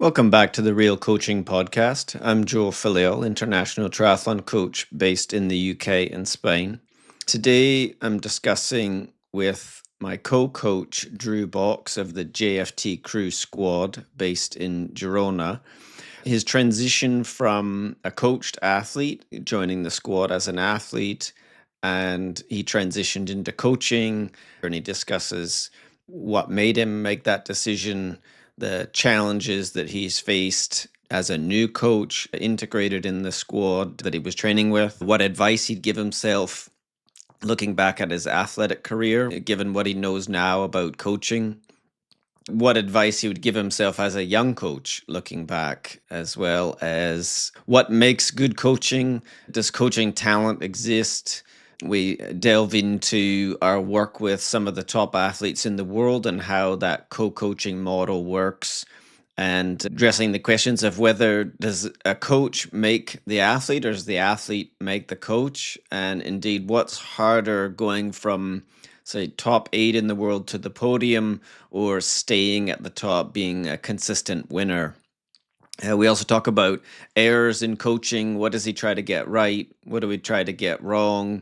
Welcome back to the Real Coaching Podcast. I'm Joe Filliol, international triathlon coach based in the UK and Spain. Today, I'm discussing with my co-coach Drew Box of the JFT Crew squad based in Girona. His transition from a coached athlete, joining the squad as an athlete, and he transitioned into coaching, and he discusses what made him make that decision, the challenges that he's faced as a new coach integrated in the squad that he was training with, what advice he'd give himself looking back at his athletic career, given what he knows now about coaching, what advice he would give himself as a young coach looking back, as well as what makes good coaching. Does coaching talent exist? We delve into our work with some of the top athletes in the world and how that co-coaching model works, and addressing the questions of whether does a coach make the athlete or does the athlete make the coach, and indeed what's harder, going from say top 8 in the world to the podium or staying at the top, being a consistent winner. We also talk about errors in coaching. What does he try to get right? What do we try to get wrong?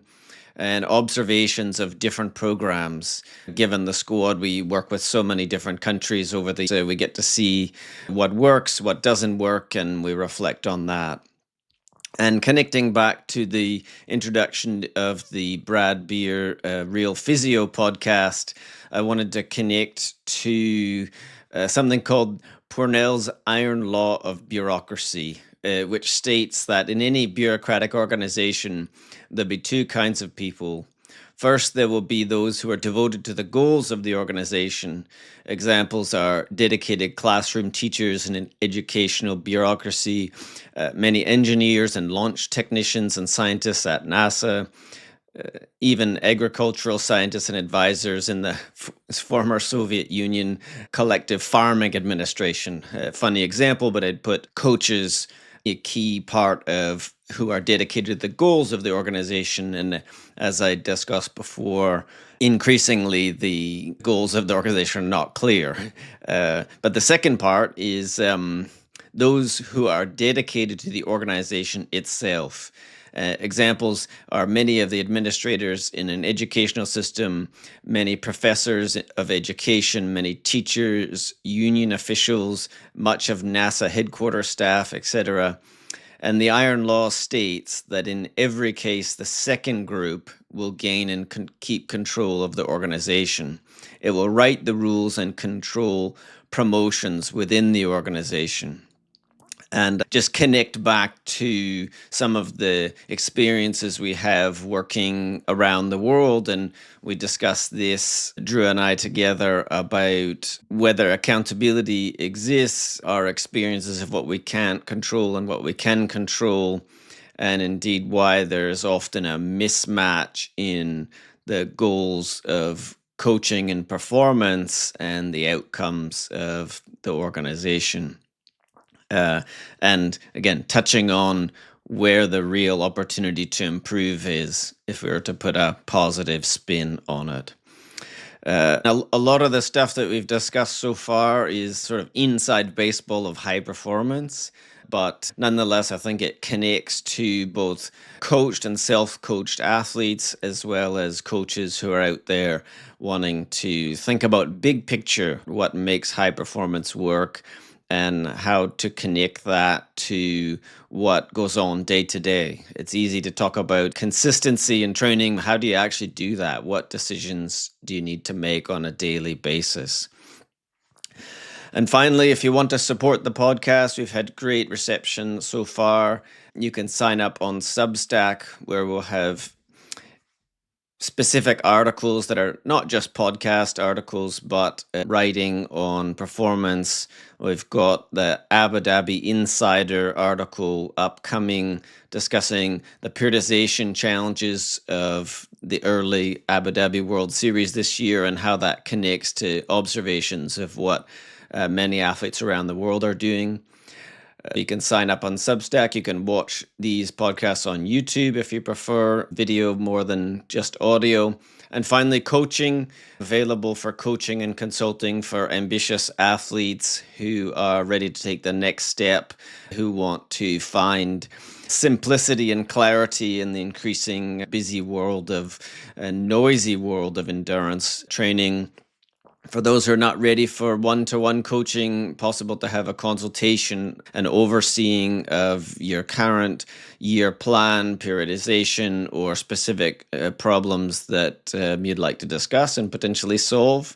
And observations of different programs. Given the squad, we work with so many different countries so we get to see what works, what doesn't work, and we reflect on that. And connecting back to the introduction of the Brad Beer Real Physio podcast, I wanted to connect to something called Purnell's Iron Law of Bureaucracy, which states that in any bureaucratic organization, there'll be two kinds of people. First, there will be those who are devoted to the goals of the organization. Examples are dedicated classroom teachers in an educational bureaucracy, many engineers and launch technicians and scientists at NASA, even agricultural scientists and advisors in the former Soviet Union Collective Farming Administration. Funny example, but I'd put coaches a key part of who are dedicated to the goals of the organization. And as I discussed before, increasingly the goals of the organization are not clear. But the second part is those who are dedicated to the organization itself. Examples are many of the administrators in an educational system, many professors of education, many teachers, union officials, much of NASA headquarters staff, etc. And the Iron Law states that in every case, the second group will gain and keep control of the organization. It will write the rules and control promotions within the organization. And just connect back to some of the experiences we have working around the world. And we discussed this, Drew and I together, about whether accountability exists, our experiences of what we can't control and what we can control, and indeed why there's often a mismatch in the goals of coaching and performance and the outcomes of the organization. And again, touching on where the real opportunity to improve is, if we were to put a positive spin on it. A lot of the stuff that we've discussed so far is sort of inside baseball of high performance, but nonetheless, I think it connects to both coached and self-coached athletes, as well as coaches who are out there wanting to think about big picture, what makes high performance work, and how to connect that to what goes on day to day. It's easy to talk about consistency in training. How do you actually do that? What decisions do you need to make on a daily basis? And finally, if you want to support the podcast, we've had great reception so far. You can sign up on Substack, where we'll have specific articles that are not just podcast articles, but writing on performance. We've got the Abu Dhabi Insider article upcoming discussing the periodization challenges of the early Abu Dhabi World Series this year and how that connects to observations of what many athletes around the world are doing. You can sign up on Substack. You can watch these podcasts on YouTube if you prefer video more than just audio. And finally, coaching, available for coaching and consulting for ambitious athletes who are ready to take the next step, who want to find simplicity and clarity in the increasing busy world of noisy world of endurance training. For those who are not ready for one-to-one coaching, possible to have a consultation and overseeing of your current year plan, periodization, or specific problems that you'd like to discuss and potentially solve.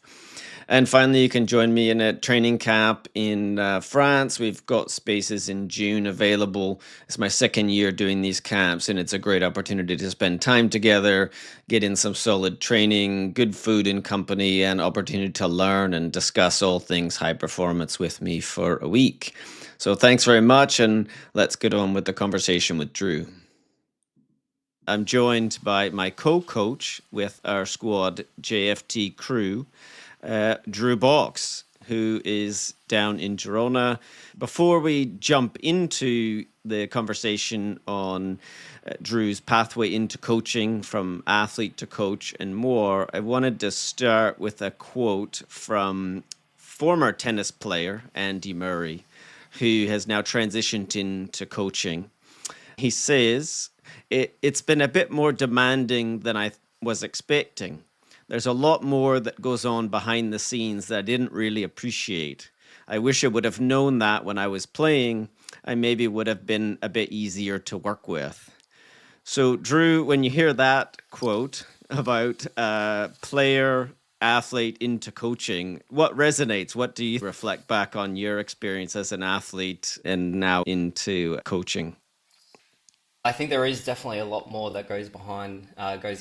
And finally, you can join me in a training camp in France. We've got spaces in June available. It's my second year doing these camps, and it's a great opportunity to spend time together, get in some solid training, good food and company, and opportunity to learn and discuss all things high performance with me for a week. So thanks very much, and let's get on with the conversation with Drew. I'm joined by my co-coach with our squad JFT crew, Drew Box, who is down in Girona. Before we jump into the conversation on Drew's pathway into coaching, from athlete to coach and more, I wanted to start with a quote from former tennis player Andy Murray, who has now transitioned into coaching. He says, it's been a bit more demanding than I was expecting. There's a lot more that goes on behind the scenes that I didn't really appreciate. I wish I would have known that when I was playing. I maybe would have been a bit easier to work with. So, Drew, when you hear that quote about player, athlete into coaching, what resonates? What do you reflect back on your experience as an athlete and now into coaching? I think there is definitely a lot more that goes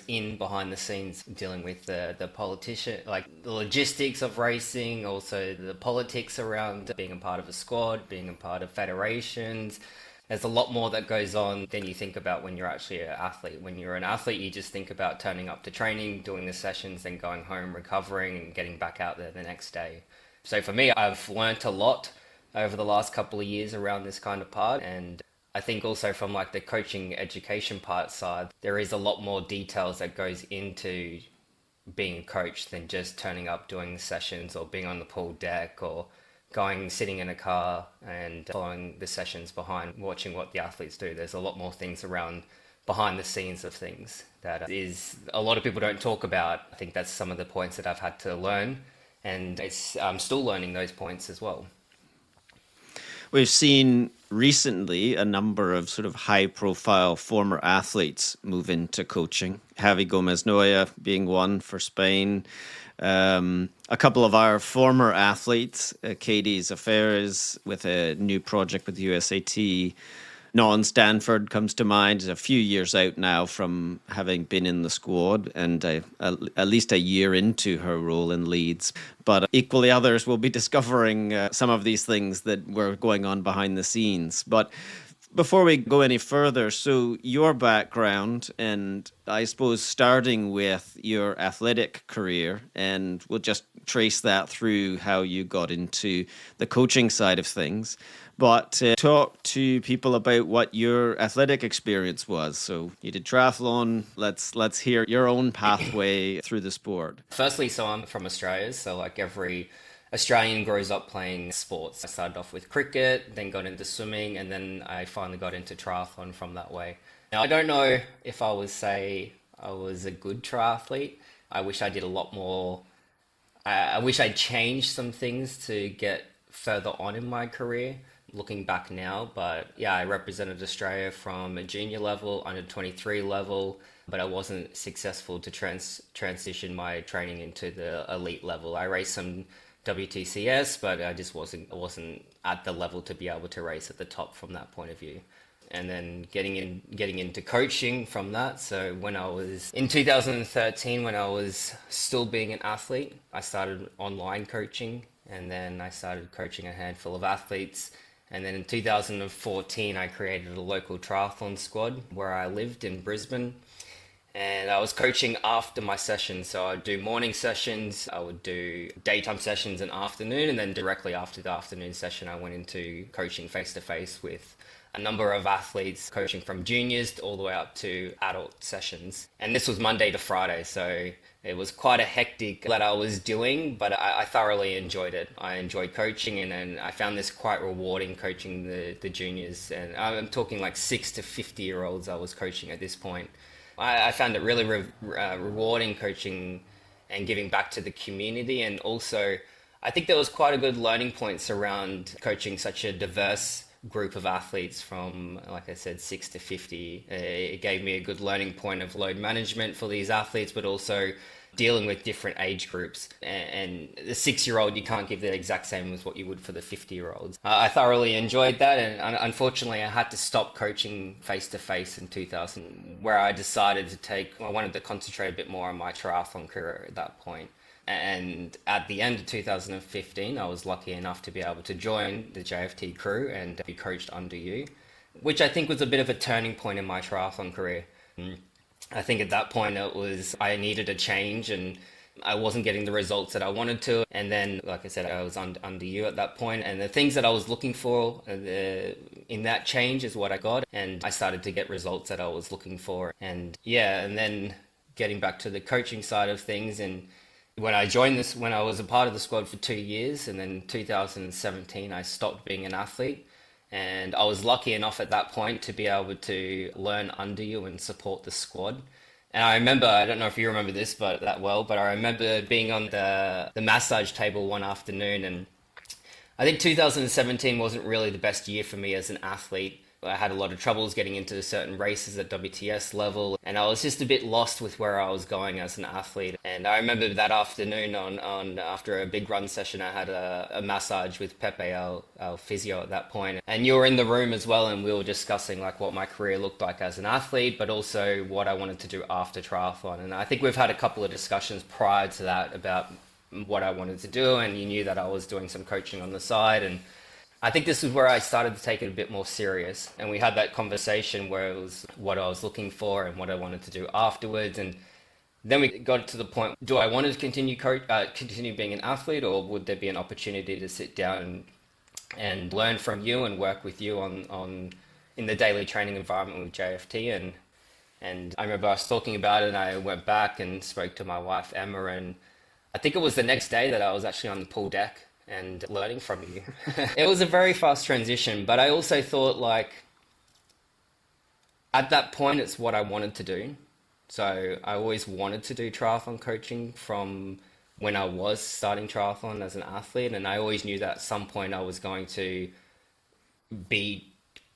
in behind the scenes, dealing with the politician, like the logistics of racing, also the politics around being a part of a squad, being a part of federations. There's a lot more that goes on than you think about when you're actually an athlete. When you're an athlete, you just think about turning up to training, doing the sessions, then going home, recovering, and getting back out there the next day. So for me, I've learnt a lot over the last couple of years around this kind of part, and I think also from like the coaching education part side, there is a lot more details that goes into being a coach than just turning up, doing the sessions, or being on the pool deck, or going sitting in a car and following the sessions behind, watching what the athletes do. There's a lot more things around behind the scenes of things that is a lot of people don't talk about. I think that's some of the points that I've had to learn, and I'm still learning those points as well. We've seen recently a number of sort of high profile former athletes move into coaching. Javi Gomez Noya being one for Spain. A couple of our former athletes, Katie Zaferes with a new project with USAT. Non Stanford comes to mind. A few years out now from having been in the squad and at least a year into her role in Leeds. But equally, others will be discovering some of these things that were going on behind the scenes. But before we go any further, so your background, and I suppose starting with your athletic career, and we'll just trace that through how you got into the coaching side of things. But talk to people about what your athletic experience was. So you did triathlon. Let's hear your own pathway through the sport. Firstly, so I'm from Australia, so like every Australian grows up playing sports. I started off with cricket, then got into swimming, and then I finally got into triathlon from that way. Now, I don't know if I would say I was a good triathlete. I wish I did a lot more. I wish I changed some things to get further on in my career, looking back now. But yeah, I represented Australia from a junior level, under 23 level, but I wasn't successful to transition my training into the elite level. I raced some WTCS, but I wasn't at the level to be able to race at the top from that point of view. And then getting into coaching from that. So when I was in 2013, when I was still being an athlete, I started online coaching, and then I started coaching a handful of athletes. And then in 2014, I created a local triathlon squad where I lived in Brisbane. And I was coaching after my sessions. So I'd do morning sessions, I would do daytime sessions and afternoon. And then directly after the afternoon session, I went into coaching face to face with a number of athletes coaching from juniors all the way up to adult sessions. And this was Monday to Friday, so it was quite a hectic that I was doing, but I thoroughly enjoyed it. I enjoyed coaching, and I found this quite rewarding coaching the juniors. And I'm talking like 6 to 50-year-olds I was coaching at this point. I found it really rewarding coaching and giving back to the community. And also, I think there was quite a good learning points around coaching such a diverse group of athletes from, like I said, 6 to 50. It gave me a good learning point of load management for these athletes, but also dealing with different age groups. And the 6-year-old, you can't give the exact same as what you would for the 50-year-olds. I thoroughly enjoyed that, and unfortunately, I had to stop coaching face to face in 2000, where I decided I wanted to concentrate a bit more on my triathlon career at that point. And at the end of 2015, I was lucky enough to be able to join the JFT crew and be coached under you, which I think was a bit of a turning point in my triathlon career. I think at that point I needed a change, and I wasn't getting the results that I wanted to. And then, like I said, I was under you at that point, and the things that I was looking for in that change is what I got, and I started to get results that I was looking for. And yeah, and then getting back to the coaching side of things, and when I was a part of the squad for 2 years, and then 2017, I stopped being an athlete. And I was lucky enough at that point to be able to learn under you and support the squad. And I remember, I don't know if you remember this but I remember being on the massage table one afternoon, and I think 2017 wasn't really the best year for me as an athlete. I had a lot of troubles getting into certain races at WTS level, and I was just a bit lost with where I was going as an athlete. And I remember that afternoon on after a big run session, I had a massage with Pepe, our physio at that point. And you were in the room as well, and we were discussing like what my career looked like as an athlete, but also what I wanted to do after triathlon. And I think we've had a couple of discussions prior to that about what I wanted to do, and you knew that I was doing some coaching on the side. And I think this is where I started to take it a bit more serious. And we had that conversation where it was what I was looking for and what I wanted to do afterwards. And then we got to the point, do I want to continue being an athlete, or would there be an opportunity to sit down and learn from you and work with you on in the daily training environment with JFT? And I remember I was talking about it, and I went back and spoke to my wife, Emma, and I think it was the next day that I was actually on the pool deck and learning from you. It was a very fast transition, but I also thought like at that point it's what I wanted to do. So I always wanted to do triathlon coaching from when I was starting triathlon as an athlete, and I always knew that at some point I was going to be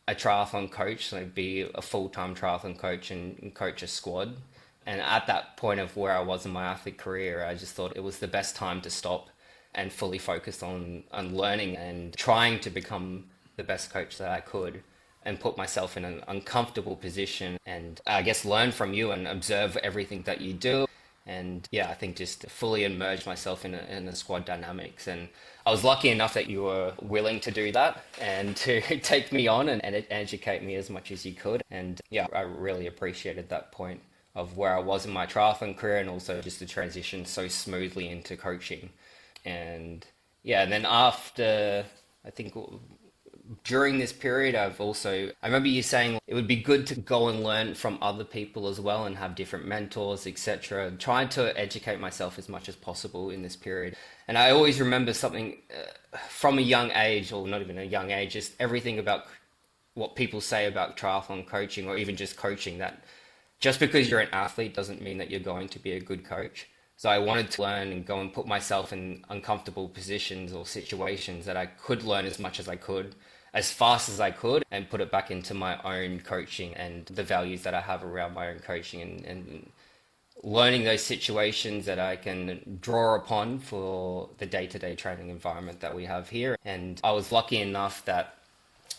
a triathlon coach, like be a full-time triathlon coach and coach a squad. And at that point of where I was in my athlete career, I just thought it was the best time to stop and fully focus on learning and trying to become the best coach that I could, and put myself in an uncomfortable position and I guess learn from you and observe everything that you do. And yeah, I think just fully immerse myself in the squad dynamics. And I was lucky enough that you were willing to do that and to take me on and educate me as much as you could. And yeah, I really appreciated that point of where I was in my triathlon career, and also just the transition so smoothly into coaching. And yeah, and then after, I think during this period, I remember you saying it would be good to go and learn from other people as well and have different mentors, etc. Trying to educate myself as much as possible in this period. And I always remember something from a young age, or not even a young age, just everything about what people say about triathlon coaching, or even just coaching, that just because you're an athlete doesn't mean that you're going to be a good coach. So I wanted to learn and go and put myself in uncomfortable positions or situations that I could learn as much as I could, as fast as I could, and put it back into my own coaching and the values that I have around my own coaching, and learning those situations that I can draw upon for the day-to-day training environment that we have here. And I was lucky enough that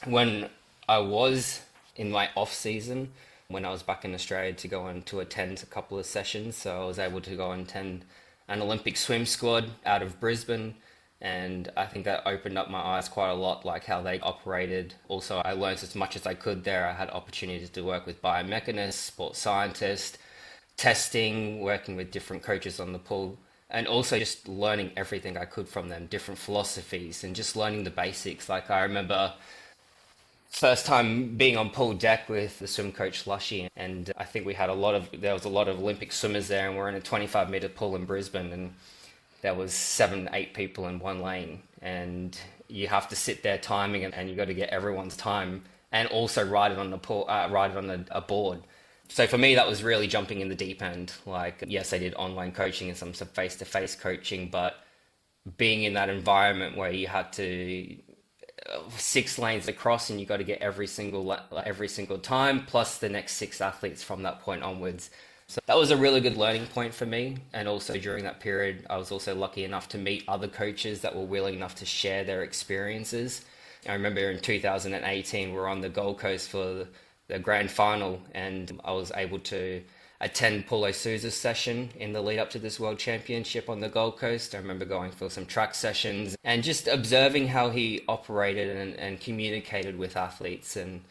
when I was in my off season, when I was back in Australia, to go and to attend a couple of sessions. So I was able to go and attend an Olympic swim squad out of Brisbane. And I think that opened up my eyes quite a lot, like how they operated. Also, I learned as much as I could there. I had opportunities to work with biomechanists, sports scientists, testing, working with different coaches on the pool, and also just learning everything I could from them, different philosophies, and just learning the basics. Like I remember first time being on pool deck with the swim coach Lushy, and I think there was a lot of Olympic swimmers there, and we're in a 25-meter pool in Brisbane, and there was 7, 8 people in one lane, and you have to sit there timing, and you got to get everyone's time, and also ride it on the pool, ride it on a board. So for me, that was really jumping in the deep end. Like, yes, I did online coaching and some face-to-face coaching, but being in that environment where you had to 6 lanes across and you got to get every single time plus the next 6 athletes from that point onwards. So that was a really good learning point for me. And also during that period, I was also lucky enough to meet other coaches that were willing enough to share their experiences. I remember in 2018, we were on the Gold Coast for the grand final, and I was able to attend Paulo Sousa's session in the lead up to this World Championship on the Gold Coast. I remember going for some track sessions and just observing how he operated and communicated with athletes. And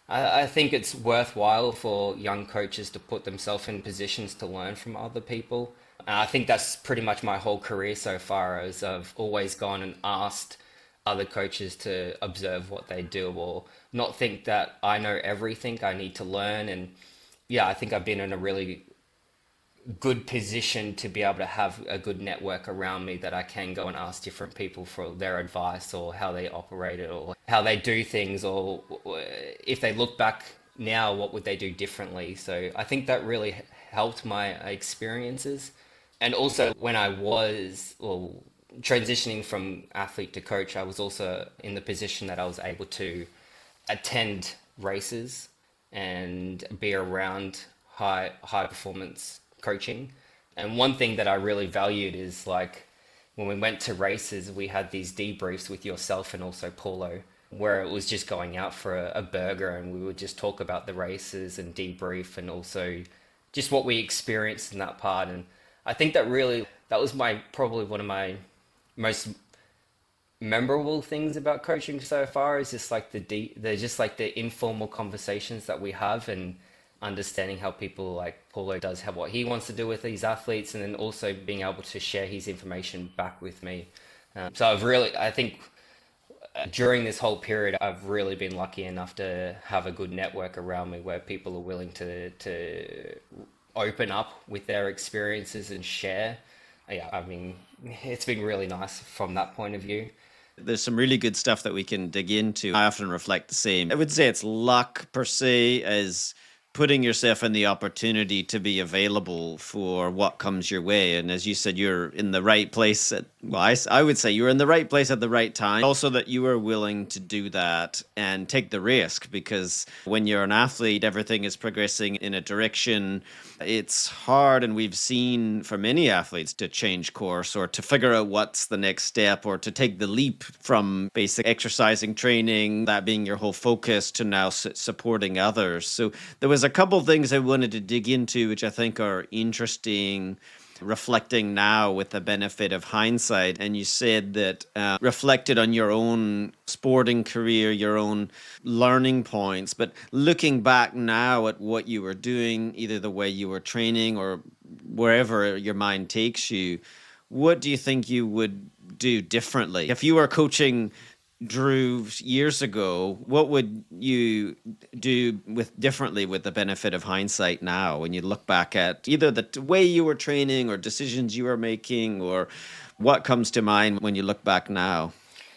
I think it's worthwhile for young coaches to put themselves in positions to learn from other people. And I think that's pretty much my whole career so far, as I've always gone and asked other coaches to observe what they do, or not think that I know everything, I need to learn. And yeah, I think I've been in a really good position to be able to have a good network around me that I can go and ask different people for their advice or how they operate it or how they do things, or if they look back now, what would they do differently? So I think that really helped my experiences. And also when I was transitioning from athlete to coach, I was also in the position that I was able to attend races and be around high performance coaching. And one thing that I really valued is, like, when we went to races, we had these debriefs with yourself and also Paulo, where it was just going out for a burger and we would just talk about the races and debrief and also just what we experienced in that part. And I think that was my probably one of my most memorable things about coaching so far, is just like the informal conversations that we have, and understanding how people like Paulo does have what he wants to do with these athletes, and then also being able to share his information back with me. So I think during this whole period, I've really been lucky enough to have a good network around me where people are willing to open up with their experiences and share. Yeah, I mean, it's been really nice from that point of view. There's some really good stuff that we can dig into. I often reflect the same. I would say it's luck per se, as putting yourself in the opportunity to be available for what comes your way. And as you said, you're in the right place I would say you were in the right place at the right time. Also, that you were willing to do that and take the risk, because when you're an athlete, everything is progressing in a direction. It's hard, and we've seen for many athletes to change course or to figure out what's the next step, or to take the leap from basic exercising training, that being your whole focus, to now supporting others. So there was a couple of things I wanted to dig into, which I think are interesting, reflecting now with the benefit of hindsight. And you said that reflected on your own sporting career, your own learning points, but looking back now at what you were doing, either the way you were training or wherever your mind takes you, what do you think you would do differently? If you were coaching Drew years ago, what would you do differently with the benefit of hindsight now, when you look back at either the way you were training or decisions you were making, or what comes to mind when you look back now?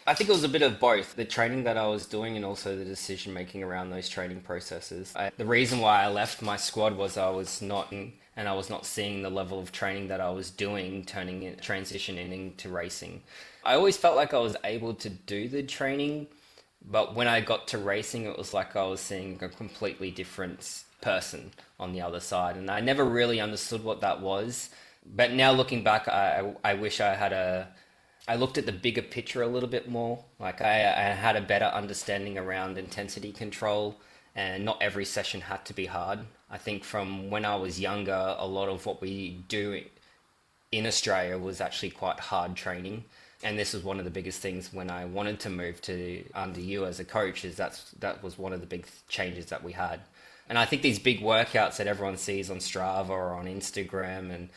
I think it was a bit of both, the training that I was doing and also the decision making around those training processes. The reason why I left my squad was I was not seeing the level of training that I was doing transitioning into racing. I always felt like I was able to do the training, but when I got to racing, it was like I was seeing a completely different person on the other side, and I never really understood what that was. But now looking back, I wish I looked at the bigger picture a little bit more. Like I had a better understanding around intensity control, and not every session had to be hard. I think from when I was younger, a lot of what we do in Australia was actually quite hard training. And this was one of the biggest things when I wanted to move to under you as a coach, is that was one of the big changes that we had. And I think these big workouts that everyone sees on Strava or on Instagram, and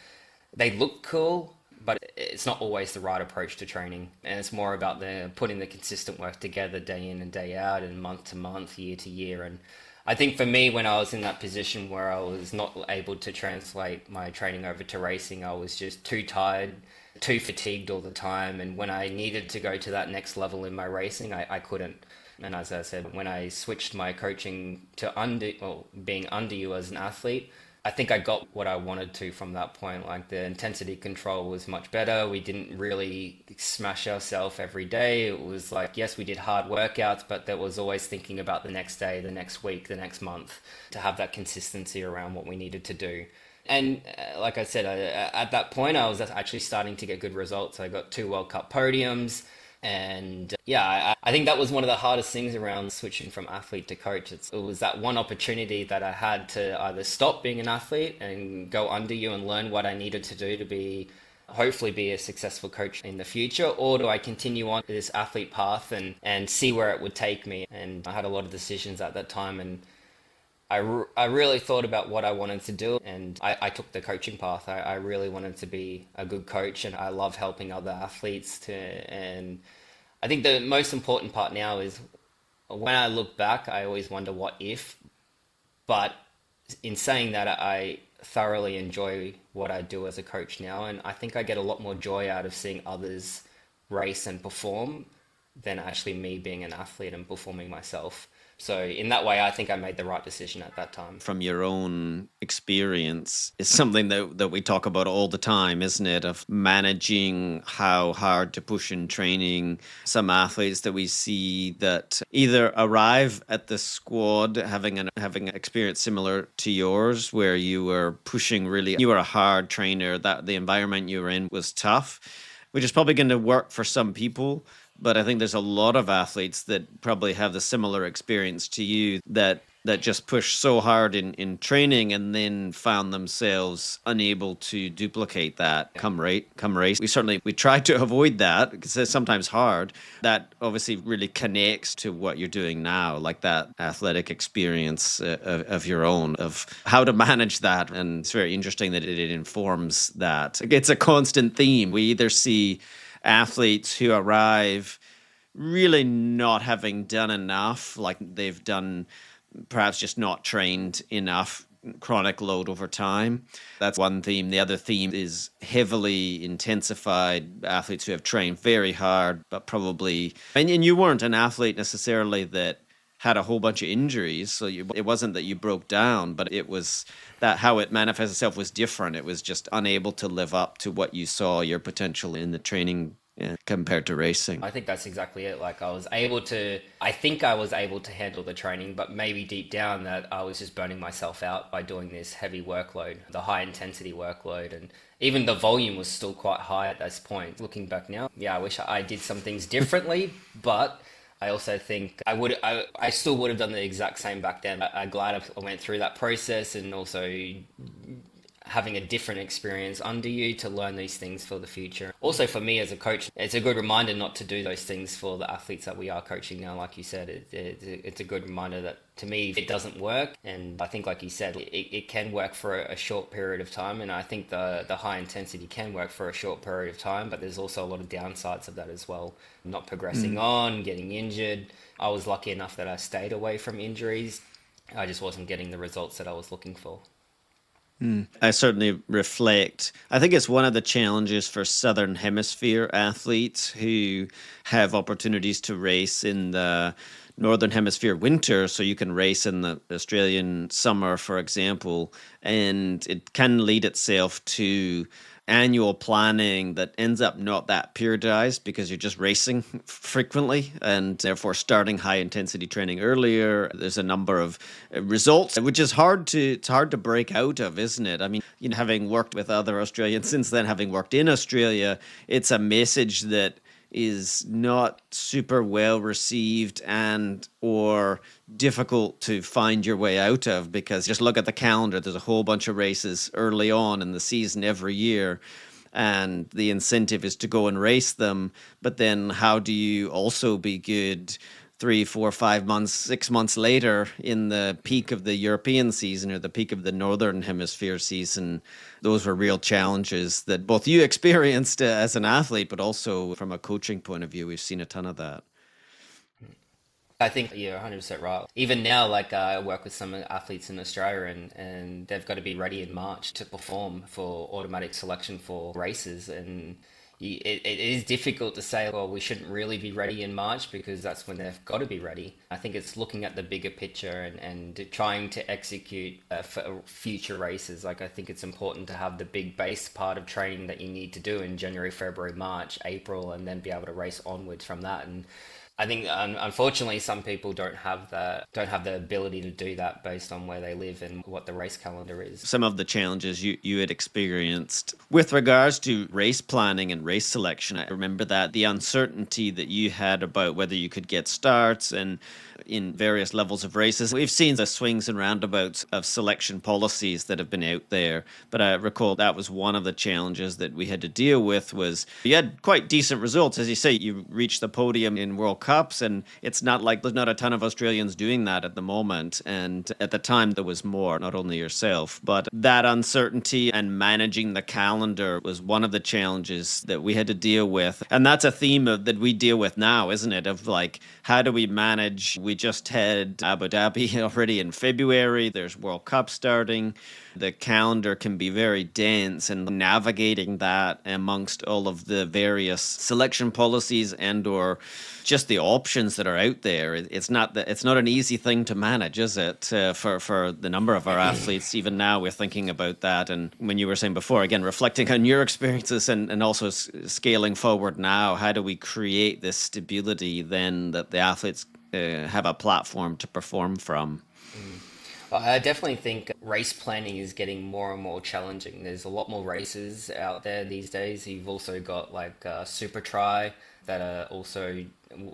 they look cool, but it's not always the right approach to training, and it's more about the putting the consistent work together day in and day out, and month to month, year to year. And I think for me, when I was in that position where I was not able to translate my training over to racing, I was just too tired, too fatigued all the time. And when I needed to go to that next level in my racing, I couldn't. And as I said, when I switched my coaching to being under you as an athlete, I think I got what I wanted to from that point. Like the intensity control was much better. We didn't really smash ourselves every day. It was like, yes, we did hard workouts, but there was always thinking about the next day, the next week, the next month to have that consistency around what we needed to do. And like I said, at that point, I was actually starting to get good results. I got 2 World Cup podiums. And yeah, I think that was one of the hardest things around switching from athlete to coach. It was that one opportunity that I had to either stop being an athlete and go under you and learn what I needed to do to hopefully be a successful coach in the future, or do I continue on this athlete path and see where it would take me? And I had a lot of decisions at that time, and I really thought about what I wanted to do, and I took the coaching path. I really wanted to be a good coach, and I love helping other athletes and I think the most important part now is when I look back, I always wonder what if, but in saying that, I thoroughly enjoy what I do as a coach now, and I think I get a lot more joy out of seeing others race and perform than actually me being an athlete and performing myself. So in that way, I think I made the right decision at that time. From your own experience is something that we talk about all the time, isn't it? Of managing how hard to push in training. Some athletes that we see that either arrive at the squad having an experience similar to yours, where you were pushing really, you were a hard trainer, that the environment you were in was tough, which is probably going to work for some people. But I think there's a lot of athletes that probably have the similar experience to you that just pushed so hard in training and then found themselves unable to duplicate that come race. We try to avoid that because it's sometimes hard. That obviously really connects to what you're doing now, like that athletic experience of your own, of how to manage that. And it's very interesting that it informs that. It's a constant theme. We either see athletes who arrive really not having done enough, like they've done perhaps just not trained enough, chronic load over time. That's one theme. The other theme is heavily intensified athletes who have trained very hard, but probably, and you weren't an athlete necessarily that had a whole bunch of injuries, so it wasn't that you broke down, but it was that how it manifests itself was different. It was just unable to live up to what you saw your potential in the training, compared to racing. I think that's exactly it. Like I think I was able to handle the training, but maybe deep down that I was just burning myself out by doing this heavy workload, the high intensity workload. And even the volume was still quite high at this point. Looking back now, yeah, I wish I did some things differently, but I also think I still would have done the exact same back then. I'm glad I went through that process, and also having a different experience under you to learn these things for the future. Also for me as a coach, it's a good reminder not to do those things for the athletes that we are coaching now. Like you said, it's a good reminder that to me it doesn't work. And I think like you said, it can work for a short period of time. And I think the high intensity can work for a short period of time, but there's also a lot of downsides of that as well. Not progressing on, getting injured. I was lucky enough that I stayed away from injuries. I just wasn't getting the results that I was looking for. I certainly reflect. I think it's one of the challenges for Southern Hemisphere athletes who have opportunities to race in the Northern Hemisphere winter. So you can race in the Australian summer, for example, and it can lead itself to annual planning that ends up not that periodized because you're just racing frequently and therefore starting high intensity training earlier. There's a number of results, which is it's hard to break out of, isn't it? I mean, having worked with other Australians since then, having worked in Australia, it's a message that is not super well received and or difficult to find your way out of, because just look at the calendar. There's a whole bunch of races early on in the season every year, and the incentive is to go and race them. But then how do you also be good three, four, 5 months, 6 months later in the peak of the European season or the peak of the Northern Hemisphere season. Those were real challenges that both you experienced as an athlete, but also from a coaching point of view. We've seen a ton of that. I think you're 100% right. Even now, I work with some athletes in Australia, and they've got to be ready in March to perform for automatic selection for races. And it is difficult to say, well, we shouldn't really be ready in March because that's when they've got to be ready. I think it's looking at the bigger picture and trying to execute for future races. Like, I think it's important to have the big base part of training that you need to do in January, February, March, April, and then be able to race onwards from that. And I think unfortunately some people don't have the ability to do that based on where they live and what the race calendar is. Some of the challenges you had experienced with regards to race planning and race selection. I remember that the uncertainty that you had about whether you could get starts and in various levels of races. We've seen the swings and roundabouts of selection policies that have been out there, but I recall that was one of the challenges that we had to deal with. Was you had quite decent results, as you say, you reached the podium in World Cups, and it's not like there's not a ton of Australians doing that at the moment, and at the time there was more, not only yourself, but that uncertainty and managing the calendar was one of the challenges that we had to deal with. And that's a theme that we deal with now, isn't it, of like, how do we manage? We just had Abu Dhabi already in February. There's World Cup starting. The calendar can be very dense, and navigating that amongst all of the various selection policies and or just the options that are out there. It's not an easy thing to manage, is it? For the number of our athletes, even now we're thinking about that. And when you were saying before, again, reflecting on your experiences and also scaling forward now, how do we create this stability then that the athletes have a platform to perform from? Well, I definitely think race planning is getting more and more challenging. There's a lot more races out there these days. You've also got Super Tri that are also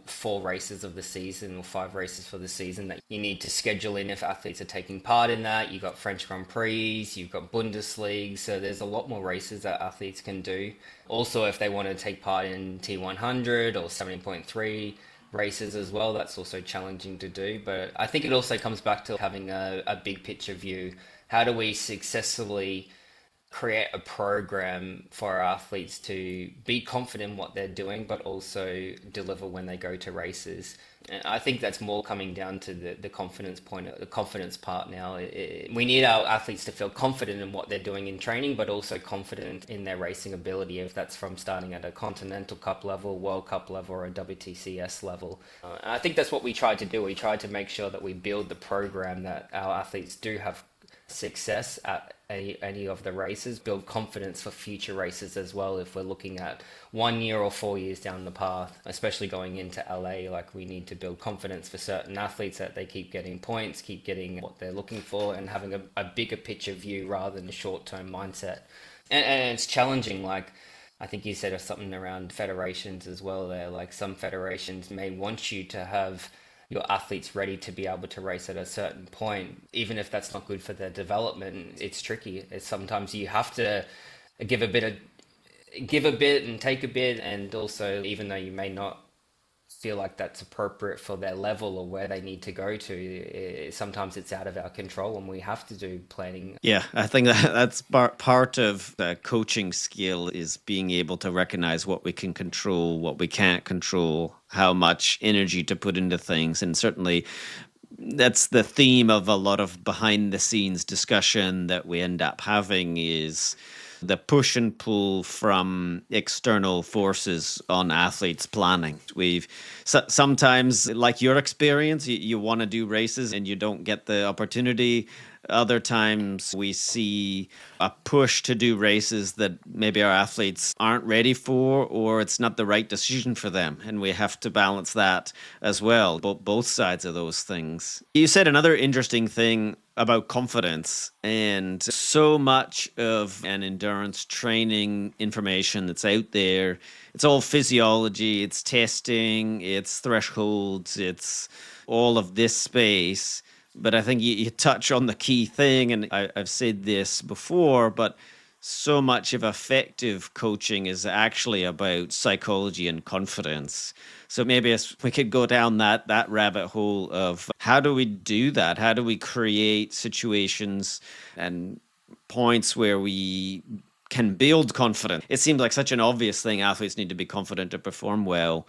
4 races of the season or 5 races for the season that you need to schedule in if athletes are taking part in that. You've got French Grand Prix, you've got Bundesliga, so there's a lot more races that athletes can do. Also, if they want to take part in T100 or 70.3 races as well, that's also challenging to do. But I think it also comes back to having a big picture view. How do we successfully create a program for our athletes to be confident in what they're doing, but also deliver when they go to races? And I think that's more coming down to the confidence point, the confidence part now. We need our athletes to feel confident in what they're doing in training, but also confident in their racing ability, if that's from starting at a Continental Cup level, World Cup level, or a WTCS level. And I think that's what we tried to do. We tried to make sure that we build the program that our athletes do have success at any of the races, build confidence for future races as well. If we're looking at 1 year or 4 years down the path, especially going into LA, like, we need to build confidence for certain athletes that they keep getting points, keep getting what they're looking for, and having a bigger picture view rather than a short-term mindset. And it's challenging. Like, I think you said something around federations as well there. Like, some federations may want you to have your athletes ready to be able to race at a certain point, even if that's not good for their development. It's tricky. It's sometimes you have to give a bit of give a bit and take a bit, and also, even though you may not feel like that's appropriate for their level or where they need to go to, sometimes it's out of our control and we have to do planning. Yeah, I think that's part of the coaching skill, is being able to recognize what we can control, what we can't control, how much energy to put into things. And certainly that's the theme of a lot of behind the scenes discussion that we end up having, is the push and pull from external forces on athletes planning. We've sometimes, like your experience, you want to do races and you don't get the opportunity. Other times we see a push to do races that maybe our athletes aren't ready for, or it's not the right decision for them. And we have to balance that as well, both sides of those things. You said another interesting thing about confidence, and so much of an endurance training information that's out there, it's all physiology, it's testing, it's thresholds, it's all of this space. But I think you touch on the key thing, and I've said this before, but so much of effective coaching is actually about psychology and confidence. So maybe we could go down that rabbit hole of how do we do that? How do we create situations and points where we can build confidence? It seems like such an obvious thing. Athletes need to be confident to perform well,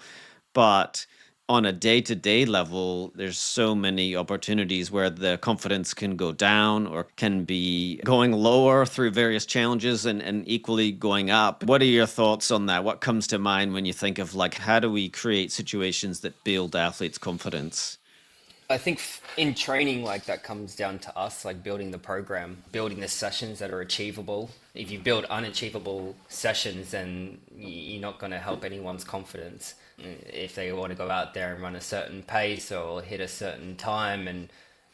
but on a day-to-day level, there's so many opportunities where the confidence can go down or can be going lower through various challenges and equally going up. What are your thoughts on that? What comes to mind when you think of like how do we create situations that build athletes' confidence? I think in training, like that comes down to us, like building the program, building the sessions that are achievable. If you build unachievable sessions, then you're not going to help anyone's confidence. If they want to go out there and run a certain pace or hit a certain time and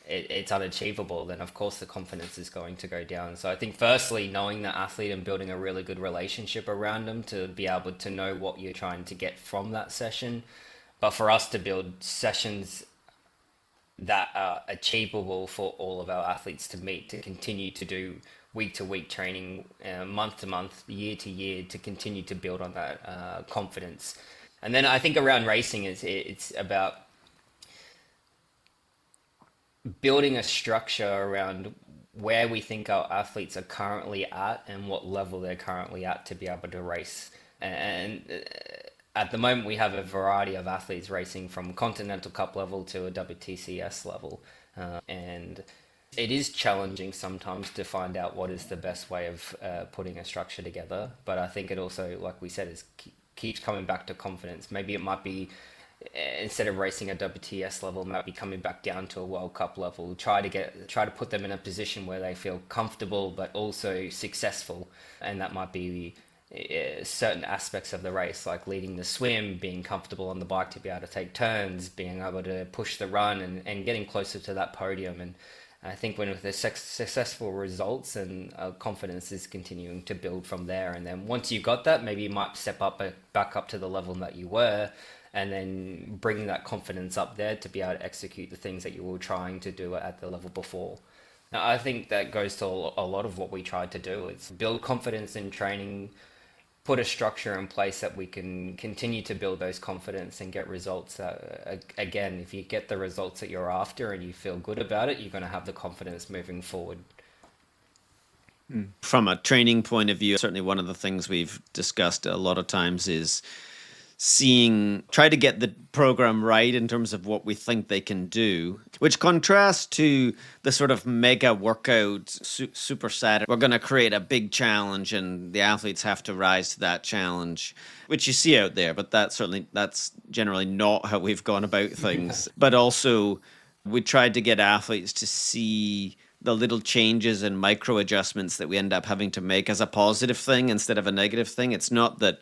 it's unachievable, then of course the confidence is going to go down. So I think firstly, knowing the athlete and building a really good relationship around them to be able to know what you're trying to get from that session. But for us to build sessions that are achievable for all of our athletes to meet, to continue to do week to week training, month to month, year to year, to continue to build on that confidence. And then I think around racing is it's about building a structure around where we think our athletes are currently at and what level they're currently at to be able to race. And at the moment, we have a variety of athletes racing from Continental Cup level to a WTCS level. And it is challenging sometimes to find out what is the best way of putting a structure together. But I think it also, like we said, keeps coming back to confidence. Maybe it might be instead of racing a WTS level, might be coming back down to a World Cup level. Try to put them in a position where they feel comfortable but also successful, and that might be certain aspects of the race, like leading the swim, being comfortable on the bike to be able to take turns, being able to push the run, and getting closer to that podium. And I think when with the successful results and confidence is continuing to build from there, and then once you got that, maybe you might step up back up to the level that you were, and then bring that confidence up there to be able to execute the things that you were trying to do at the level before. Now, I think that goes to a lot of what we tried to do. It's build confidence in training, put a structure in place that we can continue to build those confidence and get results. Again, if you get the results that you're after and you feel good about it, you're going to have the confidence moving forward. From a training point of view, certainly one of the things we've discussed a lot of times is try to get the program right in terms of what we think they can do, which contrasts to the sort of mega workout super set. We're going to create a big challenge and the athletes have to rise to that challenge, which you see out there, but that's generally not how we've gone about things. But also we tried to get athletes to see the little changes and micro adjustments that we end up having to make as a positive thing instead of a negative thing. It's not that,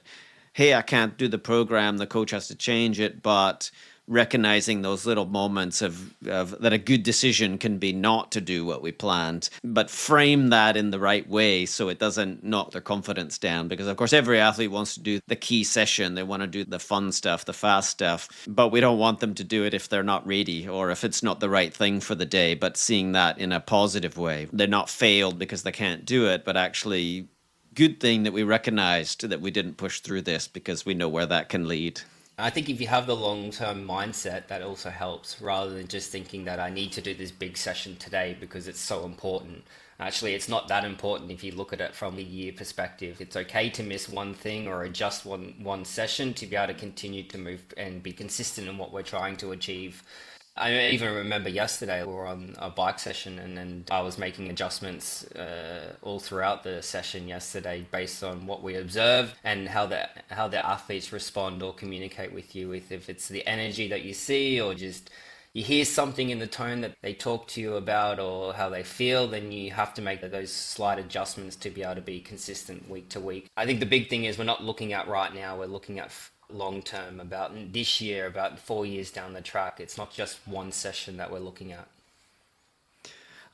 hey, I can't do the program, the coach has to change it, but recognizing those little moments of that a good decision can be not to do what we planned, but frame that in the right way so it doesn't knock their confidence down. Because of course every athlete wants to do the key session, they want to do the fun stuff, the fast stuff, but we don't want them to do it if they're not ready or if it's not the right thing for the day. But seeing that in a positive way, they're not failed because they can't do it, but actually good thing that we recognized that we didn't push through this because we know where that can lead. I think if you have the long term mindset, that also helps rather than just thinking that I need to do this big session today because it's so important. Actually, it's not that important if you look at it from the year perspective. It's okay to miss one thing or adjust one session to be able to continue to move and be consistent in what we're trying to achieve. I even remember yesterday we were on a bike session and I was making adjustments all throughout the session yesterday based on what we observe and how the athletes respond or communicate with you, with if it's the energy that you see or just you hear something in the tone that they talk to you about or how they feel, then you have to make those slight adjustments to be able to be consistent week to week. I think the big thing is we're not looking at right now, we're looking at long term, about this year, about 4 years down the track. It's not just one session that we're looking at.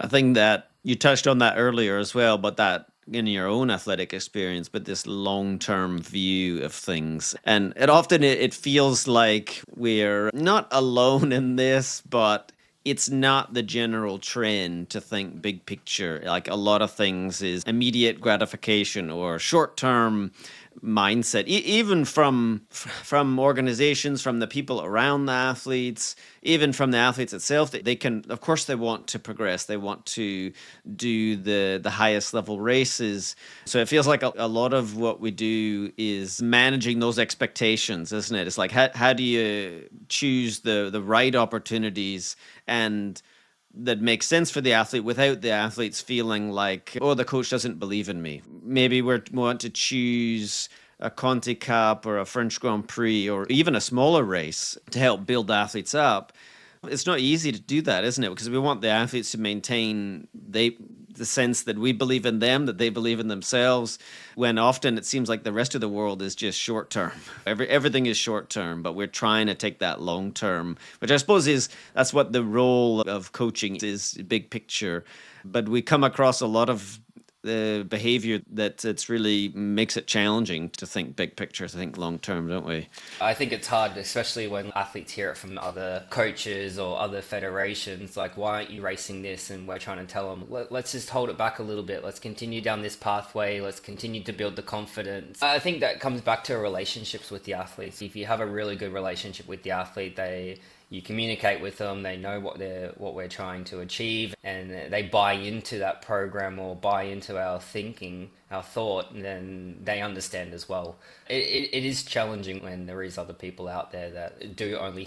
I think that you touched on that earlier as well, but that in your own athletic experience, but this long-term view of things. And it often it feels like we're not alone in this, but it's not the general trend to think big picture. Like a lot of things is immediate gratification or short-term mindset, even from organizations, from the people around the athletes, even from the athletes itself. They can, of course, they want to progress. They want to do the highest level races. So it feels like a lot of what we do is managing those expectations, isn't it? It's like how do you choose the right opportunities and that makes sense for the athlete without the athletes feeling like, oh, the coach doesn't believe in me. Maybe we want to choose a Conti Cup or a French Grand Prix or even a smaller race to help build athletes up. It's not easy to do that, isn't it? Because we want the athletes to maintain the sense that we believe in them, that they believe in themselves, when often it seems like the rest of the world is just short term. Everything is short term, but we're trying to take that long term, which I suppose that's what the role of coaching is, big picture. But we come across a lot of the behavior that it's really makes it challenging to think big picture, to think long term, don't we? I think it's hard, especially when athletes hear it from other coaches or other federations, like, why aren't you racing this? And we're trying to tell them, let's just hold it back a little bit. Let's continue down this pathway. Let's continue to build the confidence. I think that comes back to relationships with the athletes. If you have a really good relationship with the athlete, you communicate with them, they know what we're trying to achieve, and they buy into that program or buy into our thinking, our thought, and then they understand as well. It is challenging when there is other people out there that do only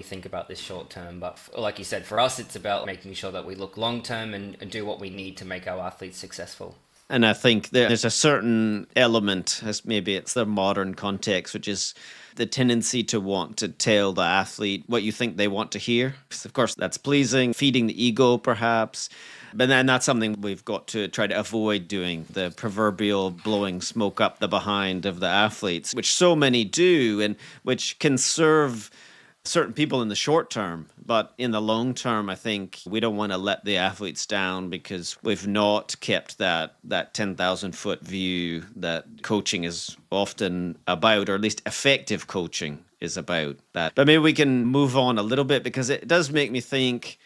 think about this short term. But like you said, for us, it's about making sure that we look long term and do what we need to make our athletes successful. And I think there's a certain element, as maybe it's the modern context, which is the tendency to want to tell the athlete what you think they want to hear. Because of course, that's pleasing, feeding the ego, perhaps. But then that's something we've got to try to avoid doing, the proverbial blowing smoke up the behind of the athletes, which so many do, and which can serve certain people in the short term, but in the long term, I think we don't want to let the athletes down because we've not kept that 10,000-foot view that coaching is often about, or at least effective coaching is about that. But maybe we can move on a little bit because it does make me think,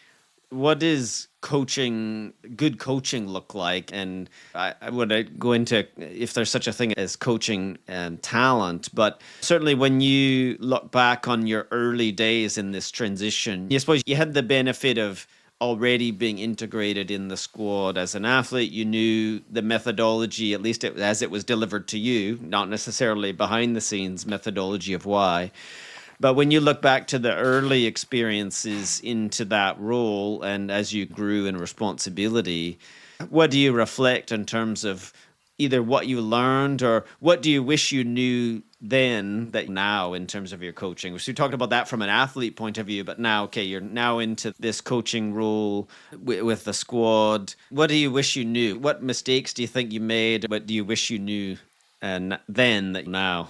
what is good coaching look like? And I would go into if there's such a thing as coaching talent, but certainly when you look back on your early days in this transition, I suppose you had the benefit of already being integrated in the squad as an athlete. You knew the methodology, at least as it was delivered to you, not necessarily behind the scenes methodology of why. But when you look back to the early experiences into that role and as you grew in responsibility, what do you reflect in terms of either what you learned or what do you wish you knew then that now in terms of your coaching? So you talked about that from an athlete point of view, but now, okay, you're now into this coaching role with the squad. What do you wish you knew? What mistakes do you think you made? What do you wish you knew then that now?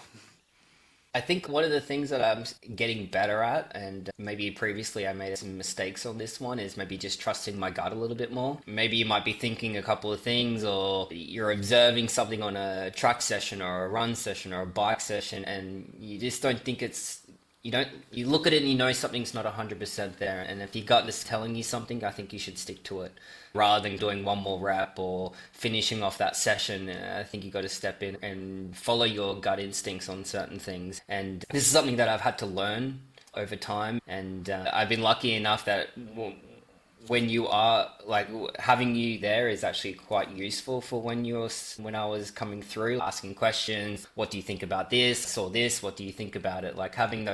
I think one of the things that I'm getting better at, and maybe previously I made some mistakes on this one, is maybe just trusting my gut a little bit more. Maybe you might be thinking a couple of things, or you're observing something on a track session or a run session or a bike session, and you just don't think you look at it and you know something's not 100% there. And if your gut is telling you something, I think you should stick to it rather than doing one more rep or finishing off that session. I think you got to step in and follow your gut instincts on certain things. And this is something that I've had to learn over time. And I've been lucky enough that when you are like having you there is actually quite useful for when I was coming through, asking questions. What do you think about this? I saw this. What do you think about it? Like having a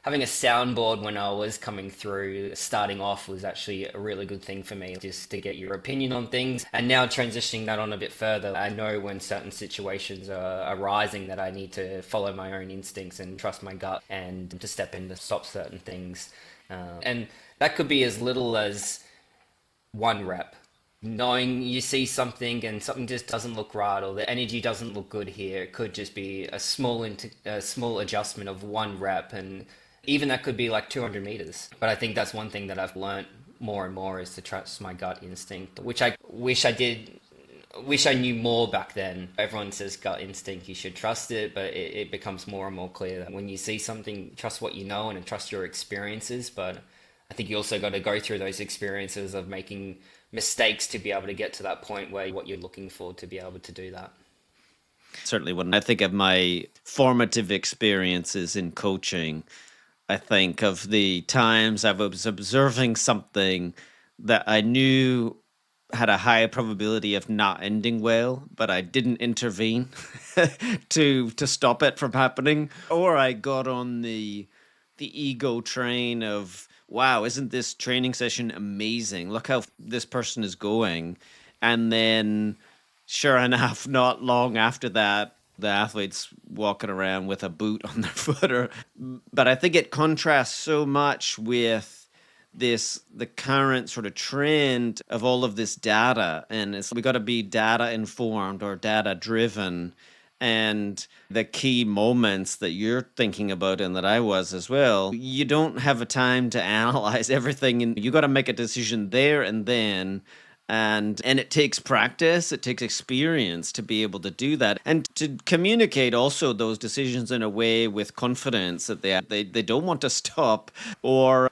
soundboard when I was coming through, starting off, was actually a really good thing for me, just to get your opinion on things. And now transitioning that on a bit further, I know when certain situations are arising that I need to follow my own instincts and trust my gut and to step in to stop certain things. And that could be as little as one rep. Knowing you see something and something just doesn't look right, or the energy doesn't look good here. It could just be a small adjustment of one rep, and even that could be like 200 meters. But I think that's one thing that I've learned more and more, is to trust my gut instinct, which I wish I did. Wish I knew more back then. Everyone says gut instinct, you should trust it, but it becomes more and more clear that when you see something, trust what you know and trust your experiences. But I think you also got to go through those experiences of making mistakes to be able to get to that point where what you're looking for to be able to do that. Certainly, when I think of my formative experiences in coaching, I think of the times I was observing something that I knew had a high probability of not ending well, but I didn't intervene to stop it from happening. Or I got on the ego train of, wow, isn't this training session amazing? Look how this person is going. And then sure enough, not long after that, the athlete's walking around with a boot on their foot. But I think it contrasts so much with the current sort of trend of all of this data, and we got to be data informed or data driven, and the key moments that you're thinking about and that I was as well, you don't have a time to analyze everything, and you got to make a decision there and then. And it takes practice, it takes experience to be able to do that, and to communicate also those decisions in a way with confidence that they don't want to stop, or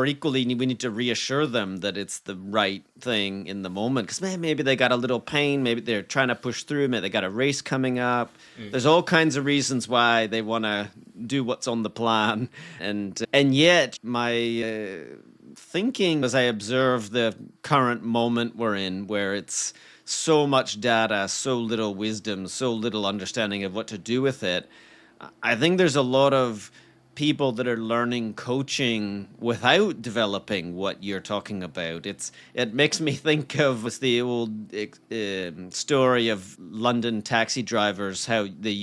equally we need to reassure them that it's the right thing in the moment, because maybe they got a little pain, maybe they're trying to push through, maybe they got a race coming up. There's all kinds of reasons why they want to do what's on the plan, and yet my thinking as I observe the current moment we're in, where it's so much data, so little wisdom, so little understanding of what to do with it. I think there's a lot of people that are learning coaching without developing what you're talking about. It makes me think of the old story of London taxi drivers, how they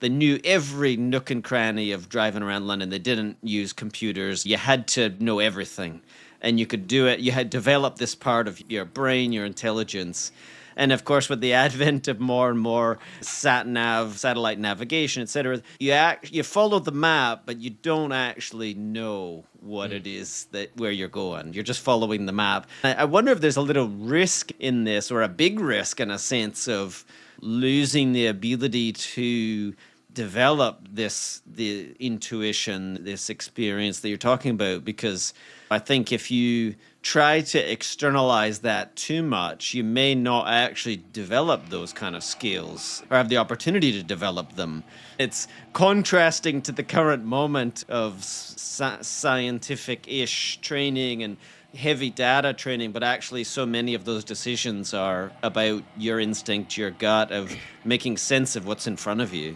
knew every nook and cranny of driving around London. They didn't use computers. You had to know everything, and you could do it. You had developed this part of your brain, your intelligence. And of course, with the advent of more and more satellite navigation, etc., you follow the map, but you don't actually know what it is where you're going. You're just following the map. I wonder if there's a little risk in this, or a big risk in a sense of losing the ability to develop the intuition, this experience that you're talking about, because I think if you try to externalize that too much, you may not actually develop those kind of skills or have the opportunity to develop them. It's contrasting to the current moment of scientific-ish training and heavy data training, but actually so many of those decisions are about your instinct, your gut, of making sense of what's in front of you.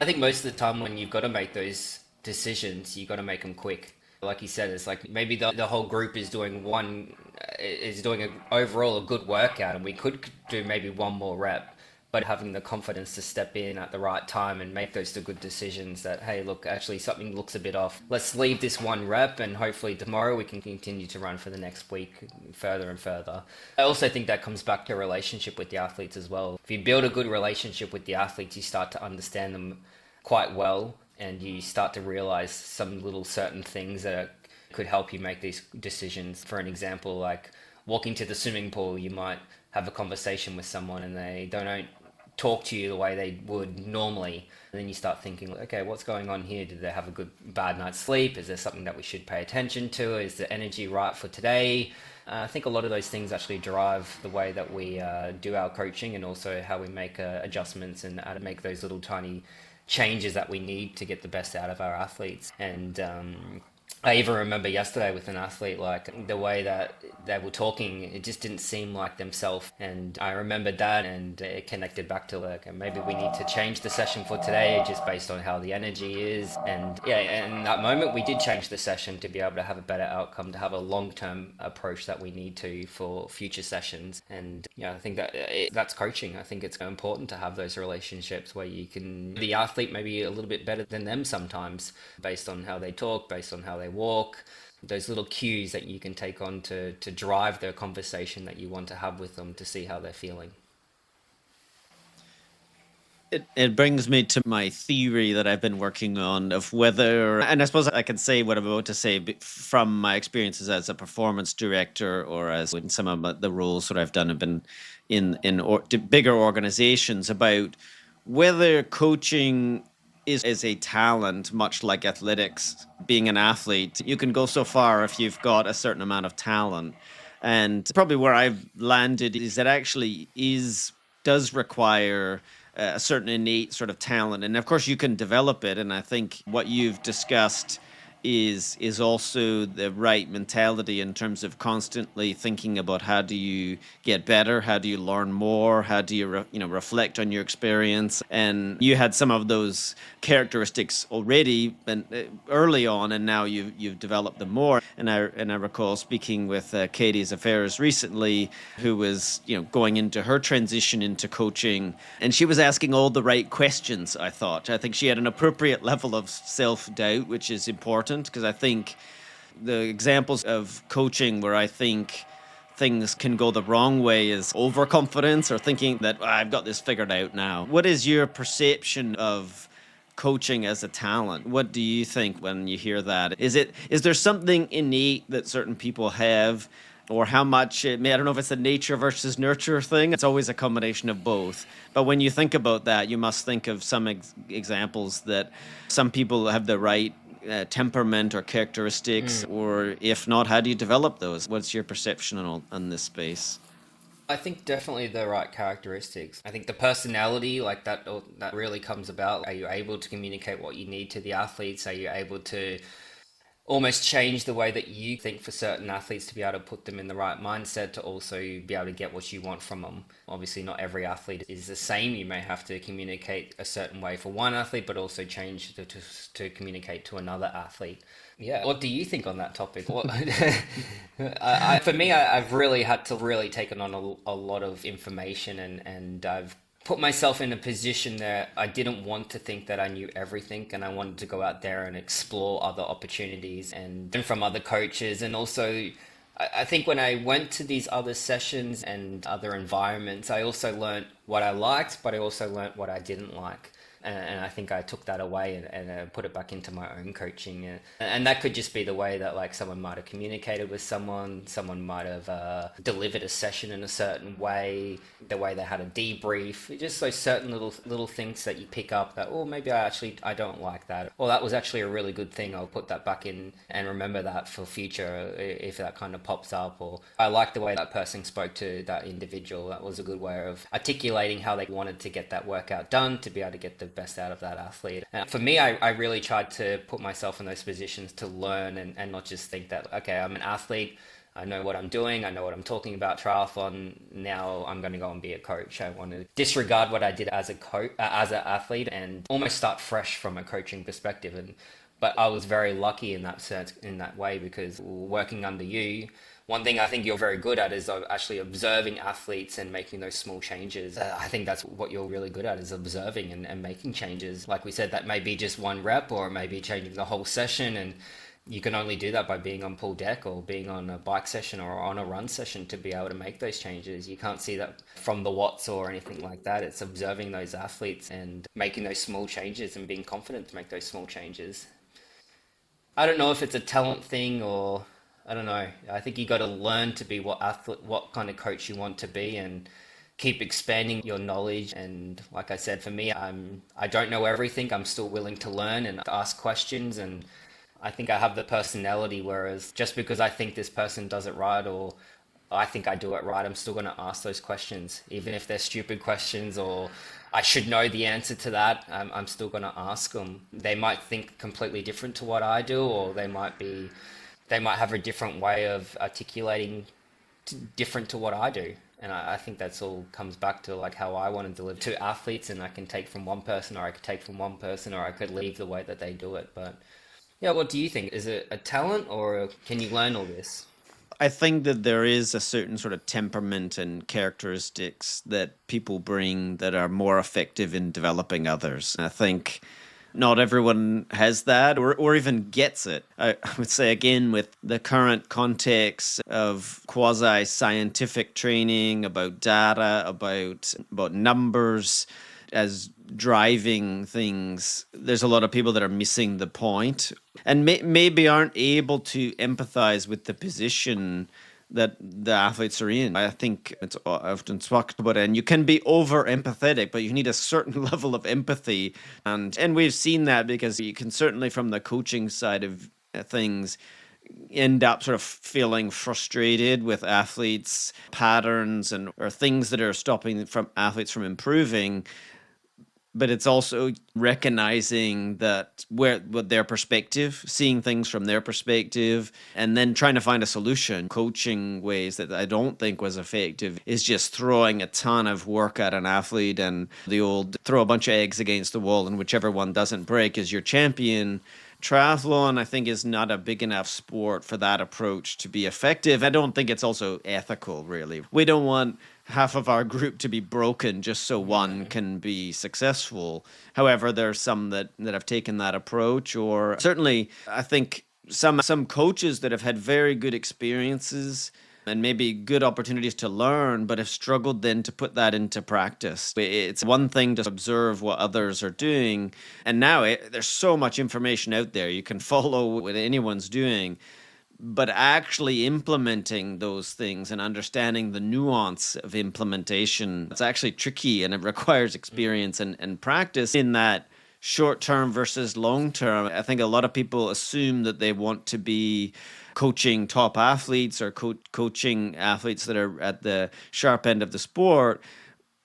I think most of the time when you've got to make those decisions, you got to make them quick. Like you said, it's like maybe the whole group is doing overall a good workout, and we could do maybe one more rep, but having the confidence to step in at the right time and make those good decisions that, hey, look, actually something looks a bit off. Let's leave this one rep, and hopefully tomorrow we can continue to run for the next week further and further. I also think that comes back to a relationship with the athletes as well. If you build a good relationship with the athletes, you start to understand them quite well, and you start to realize some little certain things that could help you make these decisions. For an example, like walking to the swimming pool, you might have a conversation with someone and they don't talk to you the way they would normally. And then you start thinking, okay, what's going on here? Did they have a bad night's sleep? Is there something that we should pay attention to? Is the energy right for today? I think a lot of those things actually drive the way that we do our coaching, and also how we make adjustments and make those little tiny changes that we need to get the best out of our athletes. And I even remember yesterday with an athlete, like the way that they were talking, it just didn't seem like themselves. And I remembered that, and it connected back to like, maybe we need to change the session for today just based on how the energy is. And yeah, in that moment, we did change the session to be able to have a better outcome, to have a long-term approach that we need to for future sessions. And yeah, I think that's coaching. I think it's important to have those relationships where you can, the athlete maybe a little bit better than them sometimes, based on how they talk, based on how they walk, those little cues that you can take on to drive the conversation that you want to have with them to see how they're feeling. It brings me to my theory that I've been working on of whether, and I suppose I can say what I'm about to say from my experiences as a performance director, or as in some of the roles that I've done have been in bigger organizations, about whether coaching is a talent, much like athletics. Being an athlete, you can go so far if you've got a certain amount of talent. And probably where I've landed is that actually is does require a certain innate sort of talent, and of course you can develop it. And I think what you've discussed is also the right mentality in terms of constantly thinking about how do you get better, how do you learn more, how do you reflect on your experience. And you had some of those characteristics already and early on, and now you've developed them more. And I recall speaking with Katie's Affairs recently, who was going into her transition into coaching, and she was asking all the right questions. I think she had an appropriate level of self-doubt, which is important, because I think the examples of coaching where I think things can go the wrong way is overconfidence, or thinking that I've got this figured out now. What is your perception of coaching as a talent? What do you think when you hear that? Is there something innate that certain people have, or how much I don't know if it's a nature versus nurture thing. It's always a combination of both. But when you think about that, you must think of some examples that some people have the right temperament or characteristics, or if not, how do you develop those? What's your perception on this space? I think definitely the right characteristics. I think the personality, like that really comes about. Are you able to communicate what you need to the athletes? Are you able to almost change the way that you think for certain athletes to be able to put them in the right mindset to also be able to get what you want from them? Obviously, not every athlete is the same. You may have to communicate a certain way for one athlete, but also change to communicate to another athlete. Yeah. What do you think on that topic? For me, I've really had to really take on a lot of information, and I've put myself in a position that I didn't want to think that I knew everything, and I wanted to go out there and explore other opportunities and learn from other coaches. And also, I think when I went to these other sessions and other environments, I also learned what I liked, but I also learned what I didn't like. And I think I took that away and put it back into my own coaching. And that could just be the way that like someone might have communicated with someone might have delivered a session in a certain way, the way they had a debrief, just those certain little things that you pick up that, oh, maybe I don't like that. Or that was actually a really good thing. I'll put that back in and remember that for future if that kind of pops up. Or I like the way that person spoke to that individual. That was a good way of articulating how they wanted to get that workout done to be able to get the best out of that athlete. For me, I really tried to put myself in those positions to learn and not just think that, okay, I'm an athlete, I know what I'm doing, I know what I'm talking about triathlon, now I'm going to go and be a coach. I want to disregard what I did as a coach, as an athlete, and almost start fresh from a coaching perspective. But I was very lucky in that sense, in that way, because working under you, one thing I think you're very good at is actually observing athletes and making those small changes. I think that's what you're really good at, is observing and making changes. Like we said, that may be just one rep, or it may be changing the whole session. And you can only do that by being on pool deck or being on a bike session or on a run session to be able to make those changes. You can't see that from the watts or anything like that. It's observing those athletes and making those small changes and being confident to make those small changes. I don't know if it's a talent thing, or I don't know. I think you got to learn to be what kind of coach you want to be, and keep expanding your knowledge. And like I said, for me, I don't know everything. I'm still willing to learn and ask questions. And I think I have the personality, whereas just because I think this person does it right, or I think I do it right, I'm still going to ask those questions, even if they're stupid questions, or I should know the answer to that. I'm still going to ask them. They might think completely different to what I do, or they might have a different way of articulating different to what I do. And I think that's all comes back to like how I want to deliver to athletes, and I can take from one person, or I could take from one person, or I could leave the way that they do it. But yeah, what do you think? Is it a talent, or can you learn all this? I think that there is a certain sort of temperament and characteristics that people bring that are more effective in developing others. And I think not everyone has that, or even gets it. I would say, again, with the current context of quasi scientific training about data, about numbers as driving things, there's a lot of people that are missing the point and maybe aren't able to empathize with the position that the athletes are in. I think it's often talked about it, and you can be over empathetic, but you need a certain level of empathy, and we've seen that because you can certainly from the coaching side of things end up sort of feeling frustrated with athletes patterns and or things that are stopping from athletes from improving, but it's also recognizing that where what their perspective, seeing things from their perspective, and then trying to find a solution. Coaching ways that I don't think was effective is just throwing a ton of work at an athlete and the old throw a bunch of eggs against the wall and whichever one doesn't break is your champion. Triathlon, I think, is not a big enough sport for that approach to be effective. I don't think it's also ethical, really. We don't want half of our group to be broken just so one can be successful. However, there are some that have taken that approach, or certainly, I think some coaches that have had very good experiences and maybe good opportunities to learn, but have struggled then to put that into practice. It's one thing to observe what others are doing, and now there's so much information out there. You can follow what anyone's doing, but actually implementing those things and understanding the nuance of implementation, it's actually tricky and it requires experience and practice in that short term versus long term. I think a lot of people assume that they want to be coaching top athletes or coaching athletes that are at the sharp end of the sport.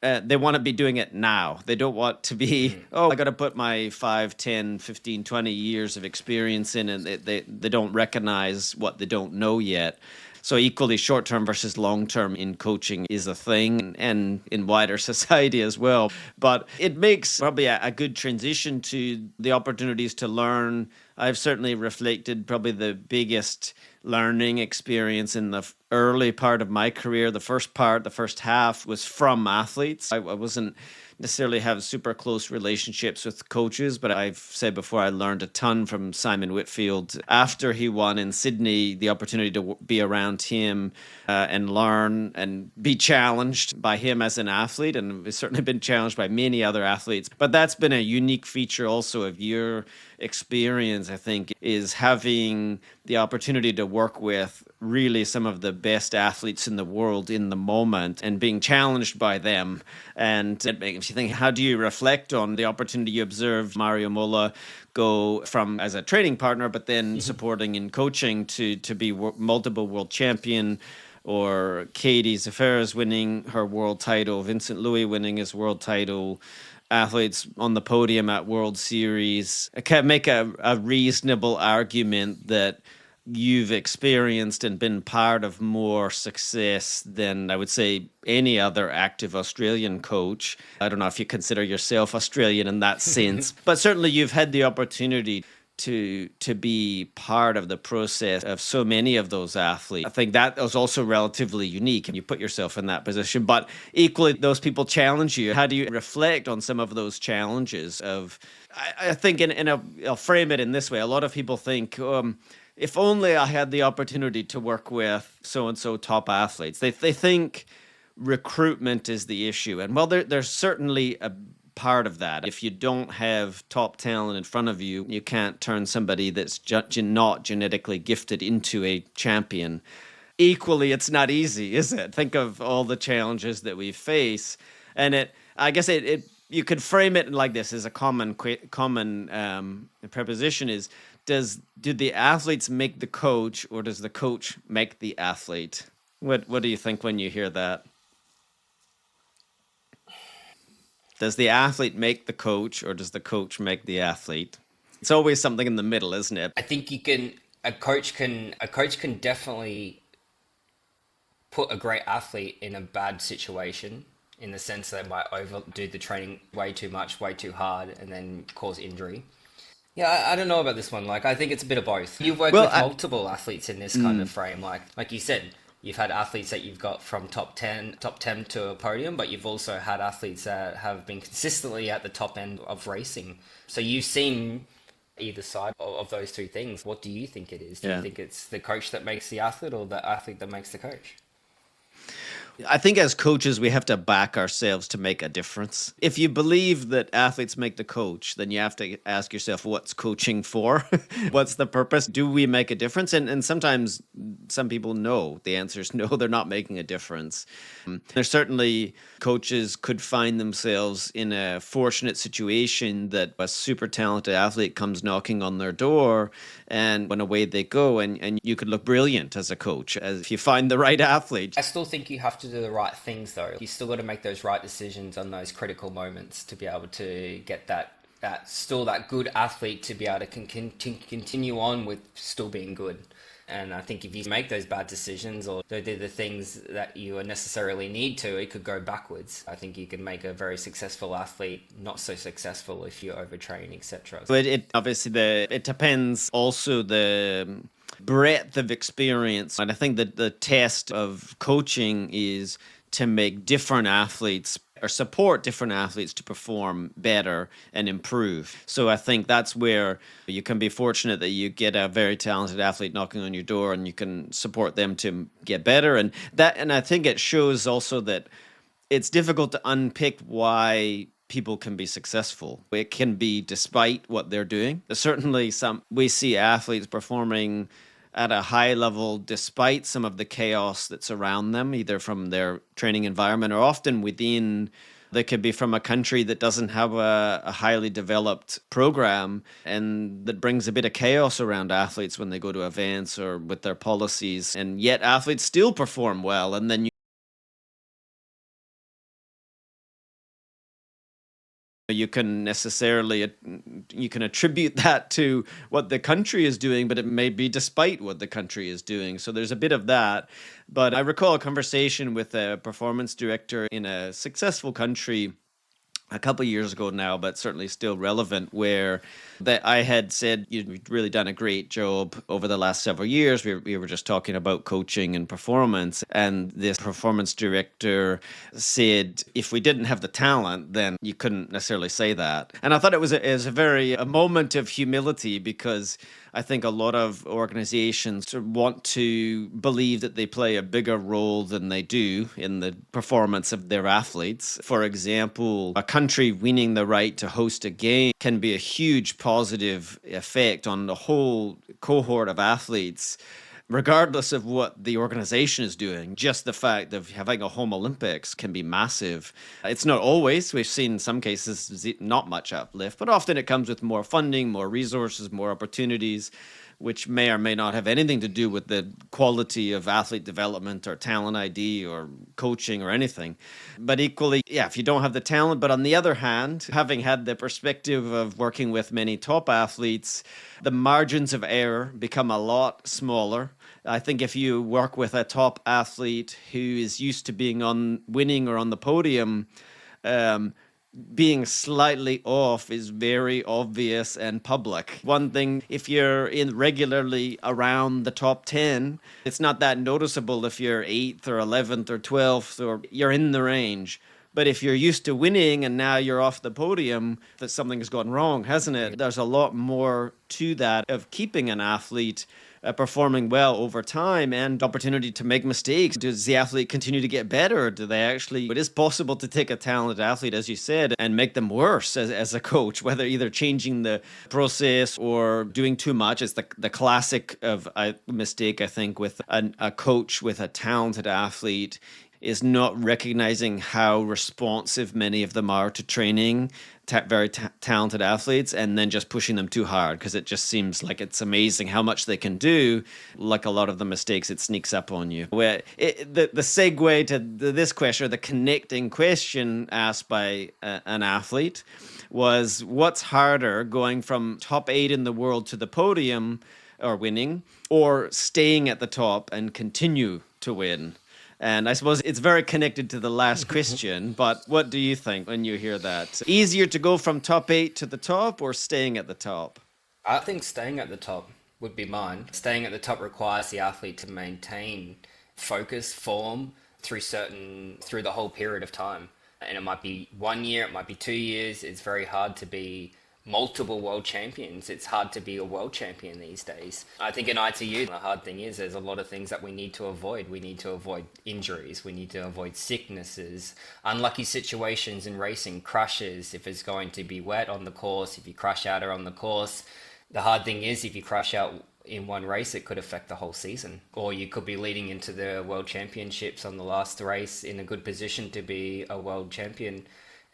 They want to be doing it now. They don't want to be, oh, I got to put my 5, 10, 15, 20 years of experience in, and they don't recognize what they don't know yet. So equally short-term versus long-term in coaching is a thing and in wider society as well. But it makes probably a good transition to the opportunities to learn. I've certainly reflected probably the biggest learning experience in the early part of my career. The first half was from athletes. I wasn't necessarily have super close relationships with coaches, but I've said before I learned a ton from Simon Whitfield after he won in Sydney. The opportunity to be around him and learn and be challenged by him as an athlete, and we've certainly been challenged by many other athletes. But that's been a unique feature also of your experience, I think, is having the opportunity to work with really some of the best athletes in the world in the moment and being challenged by them. And it makes you think, how do you reflect on the opportunity you observed Mario Mola go from as a training partner, but then supporting in coaching to be multiple world champion, or Katie Zaferes winning her world title, Vincent Louis winning his world title, athletes on the podium at World Series. I can make a reasonable argument that you've experienced and been part of more success than I would say any other active Australian coach. I don't know if you consider yourself Australian in that sense, but certainly you've had the opportunity to be part of the process of so many of those athletes. I think that was also relatively unique, and you put yourself in that position. But equally, those people challenge you. How do you reflect on some of those challenges? I think I'll frame it in this way. A lot of people think, if only I had the opportunity to work with so-and-so top athletes. They think recruitment is the issue. And well, there's certainly a part of that. If you don't have top talent in front of you, you can't turn somebody that's not genetically gifted into a champion. Equally, it's not easy, is it? Think of all the challenges that we face. And I guess you could frame it like this as a common preposition is, do the athletes make the coach, or does the coach make the athlete? What do you think when you hear that? Does the athlete make the coach, or does the coach make the athlete? It's always something in the middle, isn't it? I think a coach can definitely put a great athlete in a bad situation, in the sense that they might overdo the training way too much, way too hard, and then cause injury. Yeah, I don't know about this one. Like, I think it's a bit of both. You've worked Well, with multiple athletes in this kind of frame. Like you said, you've had athletes that you've got from top ten to a podium, but you've also had athletes that have been consistently at the top end of racing. So you've seen either side of those two things. What do you think it is? Do you think it's the coach that makes the athlete, or the athlete that makes the coach? I think as coaches, we have to back ourselves to make a difference. If you believe that athletes make the coach, then you have to ask yourself, what's coaching for? What's the purpose? Do we make a difference? And sometimes some people know the answer is no, they're not making a difference. There's certainly coaches could find themselves in a fortunate situation that a super talented athlete comes knocking on their door and when away they go, and you could look brilliant as a coach as if you find the right athlete. I still think you have to do the right things though. You still got to make those right decisions on those critical moments to be able to get that good athlete to be able to continue on with still being good. And I think if you make those bad decisions or do the things that you necessarily need to, it could go backwards. I think you can make a very successful athlete not so successful if you overtrain, etc. But it obviously it depends also the breadth of experience. And I think that the test of coaching is to make different athletes or support different athletes to perform better and improve. So I think that's where you can be fortunate that you get a very talented athlete knocking on your door and you can support them to get better. And I think it shows also that it's difficult to unpick why people can be successful. It can be despite what they're doing. There's certainly some we see athletes performing at a high level despite some of the chaos that's around them, either from their training environment or often within. They could be from a country that doesn't have a highly developed program and that brings a bit of chaos around athletes when they go to events or with their policies. And yet athletes still perform well. And then you can necessarily you can attribute that to what the country is doing, but it may be despite what the country is doing. So there's a bit of that. But I recall a conversation with a performance director in a successful country a couple of years ago now, but certainly still relevant, where that I had said, you've really done a great job over the last several years. We were just talking about coaching and performance. And this performance director said, if we didn't have the talent, then you couldn't necessarily say that. And I thought it was a moment of humility, because I think a lot of organizations want to believe that they play a bigger role than they do in the performance of their athletes. For example, a country winning the right to host a game can be a huge positive effect on the whole cohort of athletes, regardless of what the organization is doing. Just the fact of having a home Olympics can be massive. It's not always. We've seen in some cases not much uplift, but often it comes with more funding, more resources, more opportunities, which may or may not have anything to do with the quality of athlete development or talent ID or coaching or anything. But equally, yeah, if you don't have the talent, but on the other hand, having had the perspective of working with many top athletes, the margins of error become a lot smaller. I think if you work with a top athlete who is used to being on winning or on the podium, um, being slightly off is very obvious and public. One thing, if you're in regularly around the top 10, it's not that noticeable if you're 8th or 11th or 12th or you're in the range. But if you're used to winning and now you're off the podium, that something has gone wrong, hasn't it? There's a lot more to that of keeping an athlete performing well over time and opportunity to make mistakes. Does the athlete continue to get better? Do they actually, it is possible to take a talented athlete, as you said, and make them worse as a coach, whether either changing the process or doing too much. It's the classic of a mistake, I think, with a coach with a talented athlete is not recognizing how responsive many of them are to training very talented athletes, and then just pushing them too hard, because it just seems like it's amazing how much they can do. Like a lot of the mistakes, it sneaks up on you. Where the segue to this question, or the connecting question asked by an athlete, was what's harder, going from top 8 in the world to the podium or winning, or staying at the top and continue to win? And I suppose it's very connected to the last question, but what do you think when you hear that? Easier to go from top 8 to the top, or staying at the top? I think staying at the top would be mine. Staying at the top requires the athlete to maintain focus, form through the whole period of time. And it might be 1 year, it might be 2 years. It's very hard to be multiple world champions. It's hard to be a world champion these days. I think in ITU, the hard thing is there's a lot of things that we need to avoid. We need to avoid injuries. We need to avoid sicknesses, unlucky situations in racing, crashes. If it's going to be wet on the course, if you crash out or on the course, the hard thing is if you crash out in one race, it could affect the whole season. Or you could be leading into the world championships on the last race in a good position to be a world champion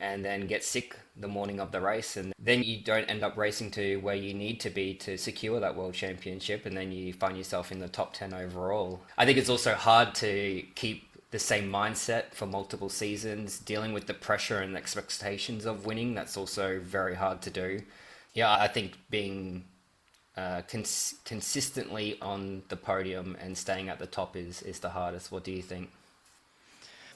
and then get sick the morning of the race, and then you don't end up racing to where you need to be to secure that world championship, and then you find yourself in the top 10 overall. I think it's also hard to keep the same mindset for multiple seasons, dealing with the pressure and expectations of winning. That's also very hard to do. Yeah, I think being consistently on the podium and staying at the top is the hardest. What do you think?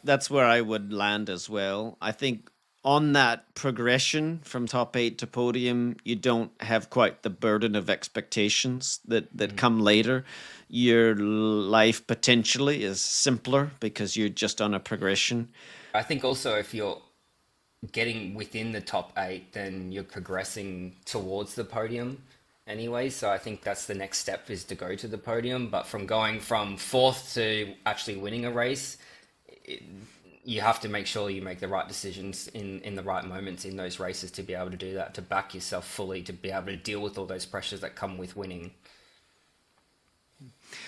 That's where I would land as well. I think on that progression from top eight to podium, you don't have quite the burden of expectations that come later. Your life potentially is simpler because you're just on a progression. I think also if you're getting within the top eight, then you're progressing towards the podium anyway. So I think that's the next step is to go to the podium. But from going from fourth to actually winning a race, it, you have to make sure you make the right decisions in the right moments in those races to be able to do that, to back yourself fully, to be able to deal with all those pressures that come with winning.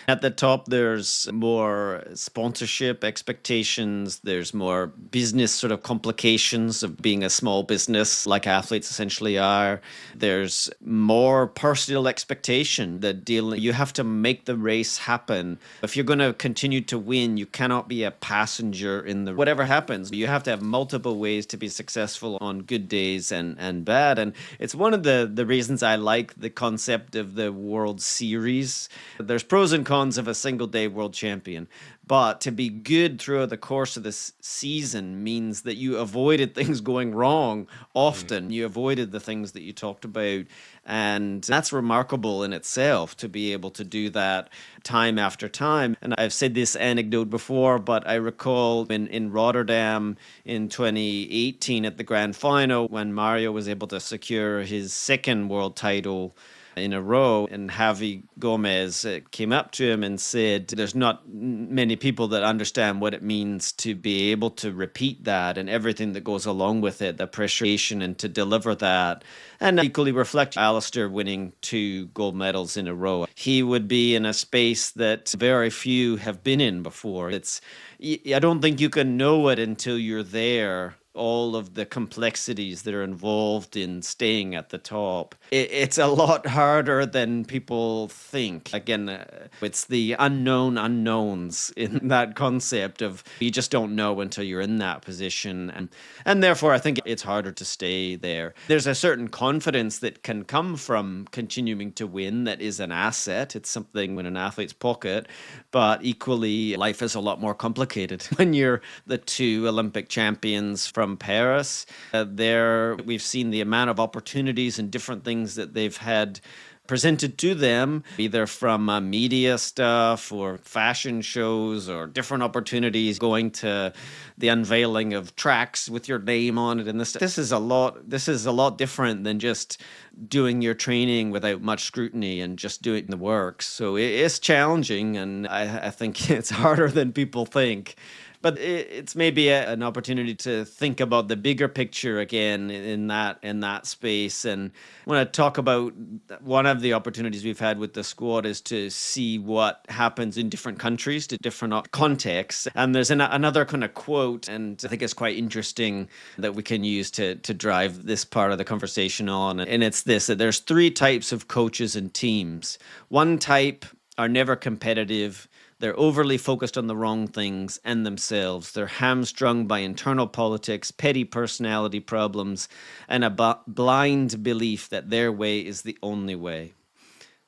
At the top, there's more sponsorship expectations. There's more business sort of complications of being a small business, like athletes essentially are. There's more personal expectation that you have to make the race happen. If you're going to continue to win, you cannot be a passenger in the whatever happens. You have to have multiple ways to be successful on good days and bad. And it's one of the reasons I like the concept of the World Series. There's pros and cons of a single day world champion, but to be good throughout the course of this season means that you avoided things going wrong often. You avoided the things that you talked about, and that's remarkable in itself to be able to do that time after time. And I've said this anecdote before, but I recall in Rotterdam in 2018 at the grand final when Mario was able to secure his second world title in a row, and Javi Gomez came up to him and said, there's not many people that understand what it means to be able to repeat that and everything that goes along with it, the pressure and to deliver that. And equally reflect Alistair winning 2 gold medals in a row. He would be in a space that very few have been in before. I don't think you can know it until you're there, all of the complexities that are involved in staying at the top. It's a lot harder than people think. Again, it's the unknown unknowns in that concept of you just don't know until you're in that position. And therefore, I think it's harder to stay there. There's a certain confidence that can come from continuing to win that is an asset. It's something in an athlete's pocket, but equally, life is a lot more complicated. When you're the 2 Olympic champions from Paris, we've seen the amount of opportunities and different things that they've had presented to them, either from media stuff or fashion shows or different opportunities, going to the unveiling of tracks with your name on it. And this is a lot different than just doing your training without much scrutiny and just doing the work. So it's challenging, and I think it's harder than people think. But it's maybe an opportunity to think about the bigger picture again in that space. And when I talk about one of the opportunities we've had with the squad is to see what happens in different countries, to different contexts. And there's another kind of quote, and I think it's quite interesting that we can use to drive this part of the conversation on. And it's this, that there's 3 types of coaches and teams. One type are never competitive. They're overly focused on the wrong things and themselves. They're hamstrung by internal politics, petty personality problems, and a blind belief that their way is the only way.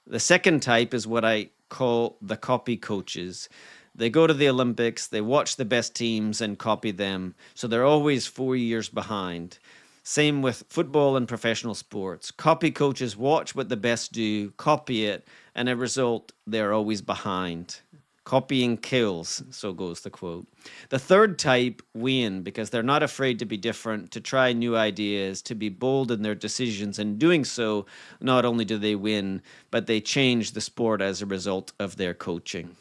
The second type is what I call the copy coaches. They go to the Olympics, they watch the best teams and copy them, so they're always 4 years behind. Same with football and professional sports. Copy coaches watch what the best do, copy it, and as a result, they're always behind. Copying kills, so goes the quote. The third type win because they're not afraid to be different, to try new ideas, to be bold in their decisions. And doing so, not only do they win, but they change the sport as a result of their coaching.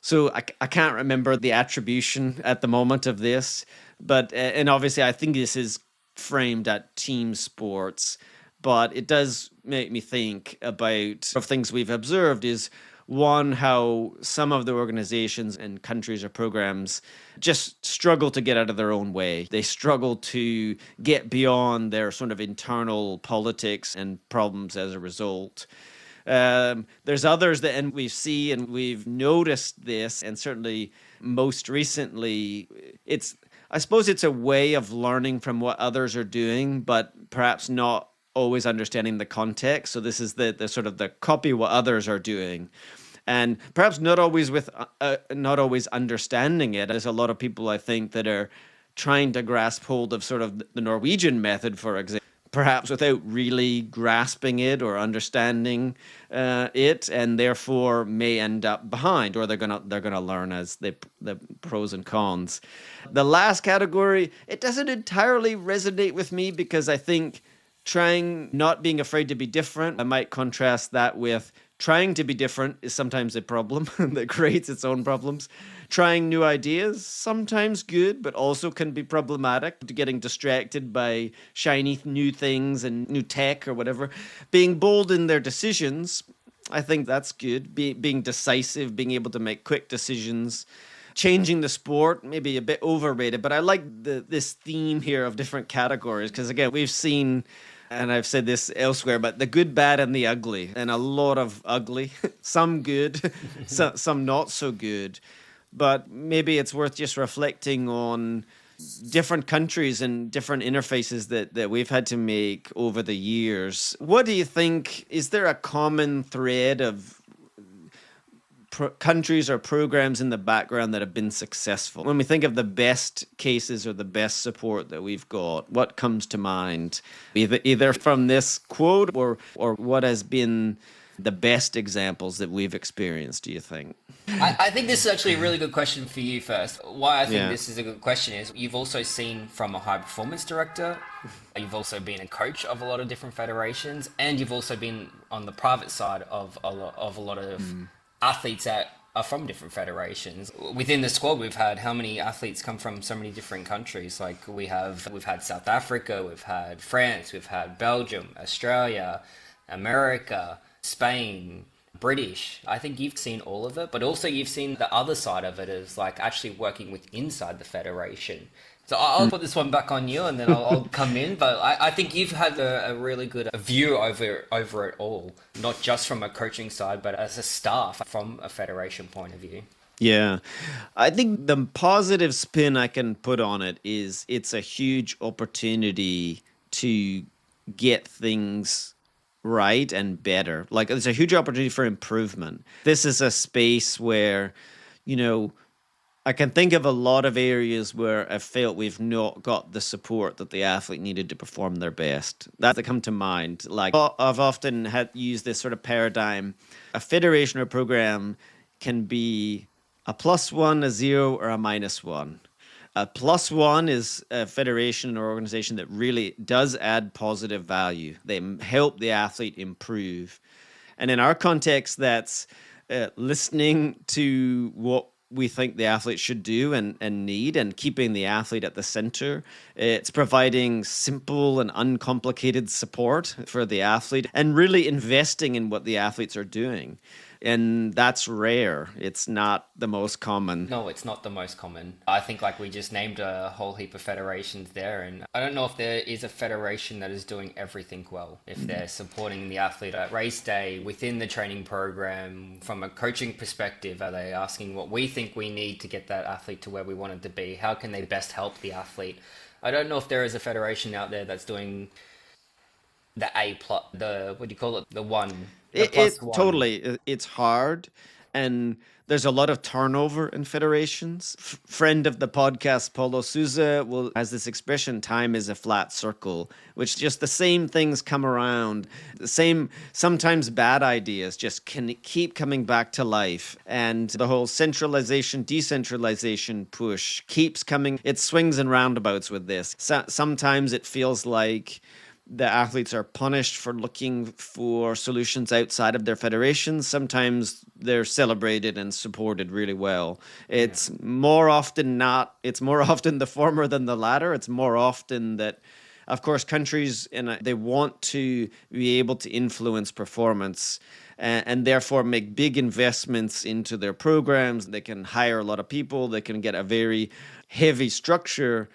So I can't remember the attribution at the moment of this, but and obviously I think this is framed at team sports, but it does make me think about of things we've observed is one how some of the organizations and countries or programs just struggle to get out of their own way. They struggle to get beyond their sort of internal politics and problems as a result. There's others that, and we've noticed this, and certainly most recently, I suppose it's a way of learning from what others are doing, but perhaps not always understanding the context. So this is the sort of the copy what others are doing. And perhaps not always understanding it. There's a lot of people I think that are trying to grasp hold of sort of the Norwegian method, for example, perhaps without really grasping it or understanding it, and therefore may end up behind, or they're gonna learn as the pros and cons. The last category, it doesn't entirely resonate with me because I think trying not being afraid to be different, I might contrast that with trying to be different is sometimes a problem that creates its own problems. Trying new ideas, sometimes good, but also can be problematic. Getting distracted by shiny new things and new tech or whatever. Being bold in their decisions, I think that's good. Being decisive, being able to make quick decisions. Changing the sport, maybe a bit overrated, but I like this theme here of different categories because, again, we've seen, and I've said this elsewhere, but the good, bad, and the ugly, and a lot of ugly, some good, some not so good. But maybe it's worth just reflecting on different countries and different interfaces that we've had to make over the years. What do you think? Is there a common thread of countries or programs in the background that have been successful? When we think of the best cases or the best support that we've got, what comes to mind? Either from this quote or what has been the best examples that we've experienced, do you think? I think this is actually a really good question for you first. Why I think Yeah. this is a good question is you've also seen from a high performance director, you've also been a coach of a lot of different federations, and you've also been on the private side of a lot of athletes that are from different federations. Within the squad, we've had how many athletes come from so many different countries? Like we've had South Africa, we've had France, we've had Belgium, Australia, America, Spain, British. I think you've seen all of it, but also you've seen the other side of it is like actually working with inside the federation. So I'll put this one back on you, and then I'll come in. But I think you've had a really good view over it all, not just from a coaching side, but as a staff from a federation point of view. Yeah. I think the positive spin I can put on it is it's a huge opportunity to get things right and better. Like it's a huge opportunity for improvement. This is a space where, you know, I can think of a lot of areas where I felt we've not got the support that the athlete needed to perform their best. That come to mind. Like I've often had used this sort of paradigm. A federation or program can be a plus one, a zero, or a minus one. A plus one is a federation or organization that really does add positive value. They help the athlete improve. And in our context, that's listening to what we think the athlete should do and need and keeping the athlete at the center. It's providing simple and uncomplicated support for the athlete and really investing in what the athletes are doing. And that's rare. It's not the most common. No, it's not the most common. I think like we just named a whole heap of federations there, and I don't know if there is a federation that is doing everything well. If they're supporting the athlete at race day, within the training program, from a coaching perspective, are they asking what we think we need to get that athlete to where we want it to be? How can they best help the athlete? I don't know if there is a federation out there that's doing the A plus, the what do you call it? The one, the It, plus it one. totally, it's hard. And there's a lot of turnover in federations. Friend of the podcast, Paulo Souza, has this expression: "Time is a flat circle," which just the same things come around. The same, sometimes bad ideas just can keep coming back to life. And the whole centralization, decentralization push keeps coming. It swings and roundabouts with this. Sometimes it feels like the athletes are punished for looking for solutions outside of their federations. Sometimes they're celebrated and supported really well. Yeah. It's more often not, it's more often the former than the latter. It's more often that, of course, countries they want to be able to influence performance and therefore make big investments into their programs. They can hire a lot of people. They can get a very heavy structure,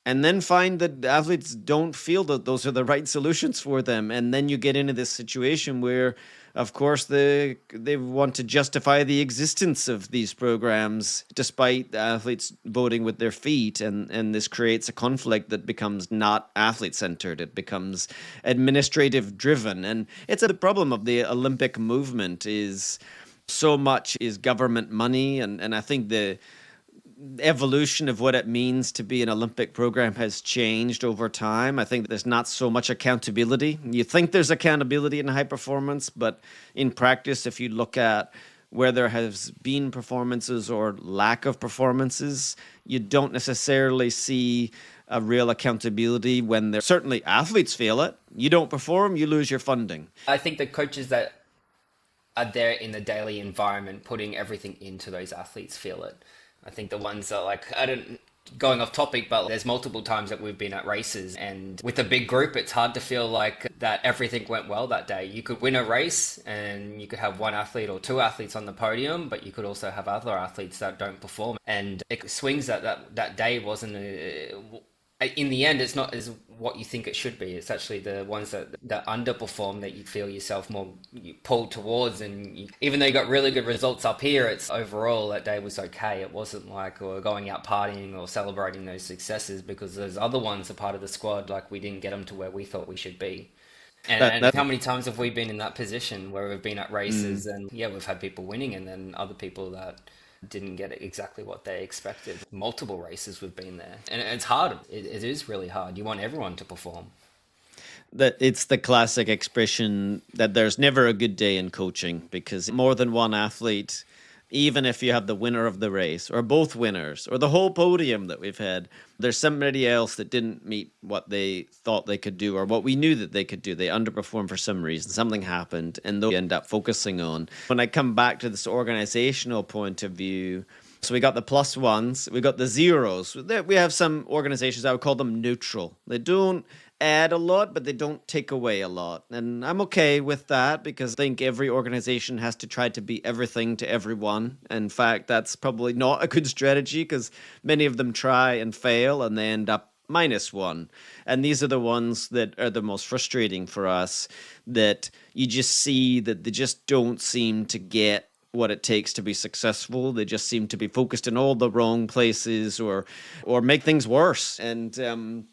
and then find that the athletes don't feel that those are the right solutions for them. And then you get into this situation where, of course, they want to justify the existence of these programs despite the athletes voting with their feet. And this creates a conflict that becomes not athlete-centered. It becomes administrative-driven. And it's a problem of the Olympic movement is so much is government money. And I think the evolution of what it means to be an Olympic program has changed over time. I think there's not so much accountability. You think there's accountability in high performance, but in practice, if you look at where there has been performances or lack of performances, you don't necessarily see a real accountability when there certainly athletes feel it. You don't perform, you lose your funding. I think the coaches that are there in the daily environment, putting everything into those athletes feel it. I think the ones that I don't, going off topic, but there's multiple times that we've been at races and with a big group, it's hard to feel like that everything went well that day. You could win a race and you could have one athlete or two athletes on the podium, but you could also have other athletes that don't perform. And it swings that day wasn't in the end, it's not as what you think it should be. It's actually the ones that underperform that you feel yourself more pulled towards. And even though you got really good results up here, it's overall that day was okay. It wasn't like we're going out partying or celebrating those successes because those other ones are part of the squad. Like we didn't get them to where we thought we should be. And That how many times have we been in that position where we've been at races and yeah, we've had people winning and then other people that didn't get exactly what they expected. Multiple races we've been there. And it's hard. It is really hard. You want everyone to perform. that it's the classic expression that there's never a good day in coaching because more than one athlete, even if you have the winner of the race or both winners or the whole podium that we've had, there's somebody else that didn't meet what they thought they could do or what we knew that they could do. They underperformed for some reason. Something happened, and they'll end up focusing on. When I come back to this organizational point of view, so we got the plus ones, we got the zeros. We have some organizations, I would call them neutral. They don't add a lot, but they don't take away a lot. And I'm okay with that because I think every organization has to try to be everything to everyone. In fact, that's probably not a good strategy because many of them try and fail and they end up -1. And these are the ones that are the most frustrating for us, that you just see that they just don't seem to get what it takes to be successful. They just seem to be focused in all the wrong places or make things worse. And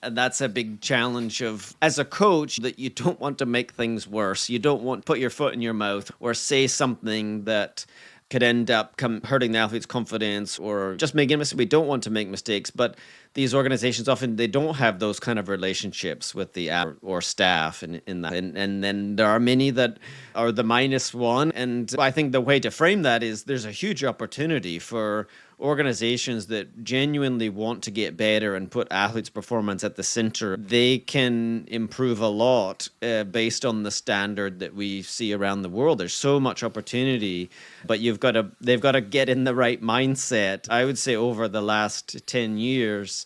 that's a big challenge of as a coach, that you don't want to make things worse. You don't want to put your foot in your mouth or say something that could end up hurting the athlete's confidence or just making a mistake. We don't want to make mistakes, but these organizations often they don't have those kind of relationships with the or staff in that. And then there are many that are the -1. And I think the way to frame that is there's a huge opportunity for organizations that genuinely want to get better and put athletes' performance at the center. They can improve a lot based on the standard that we see around the world. There's so much opportunity, but they've got to get in the right mindset. I would say over the last 10 years,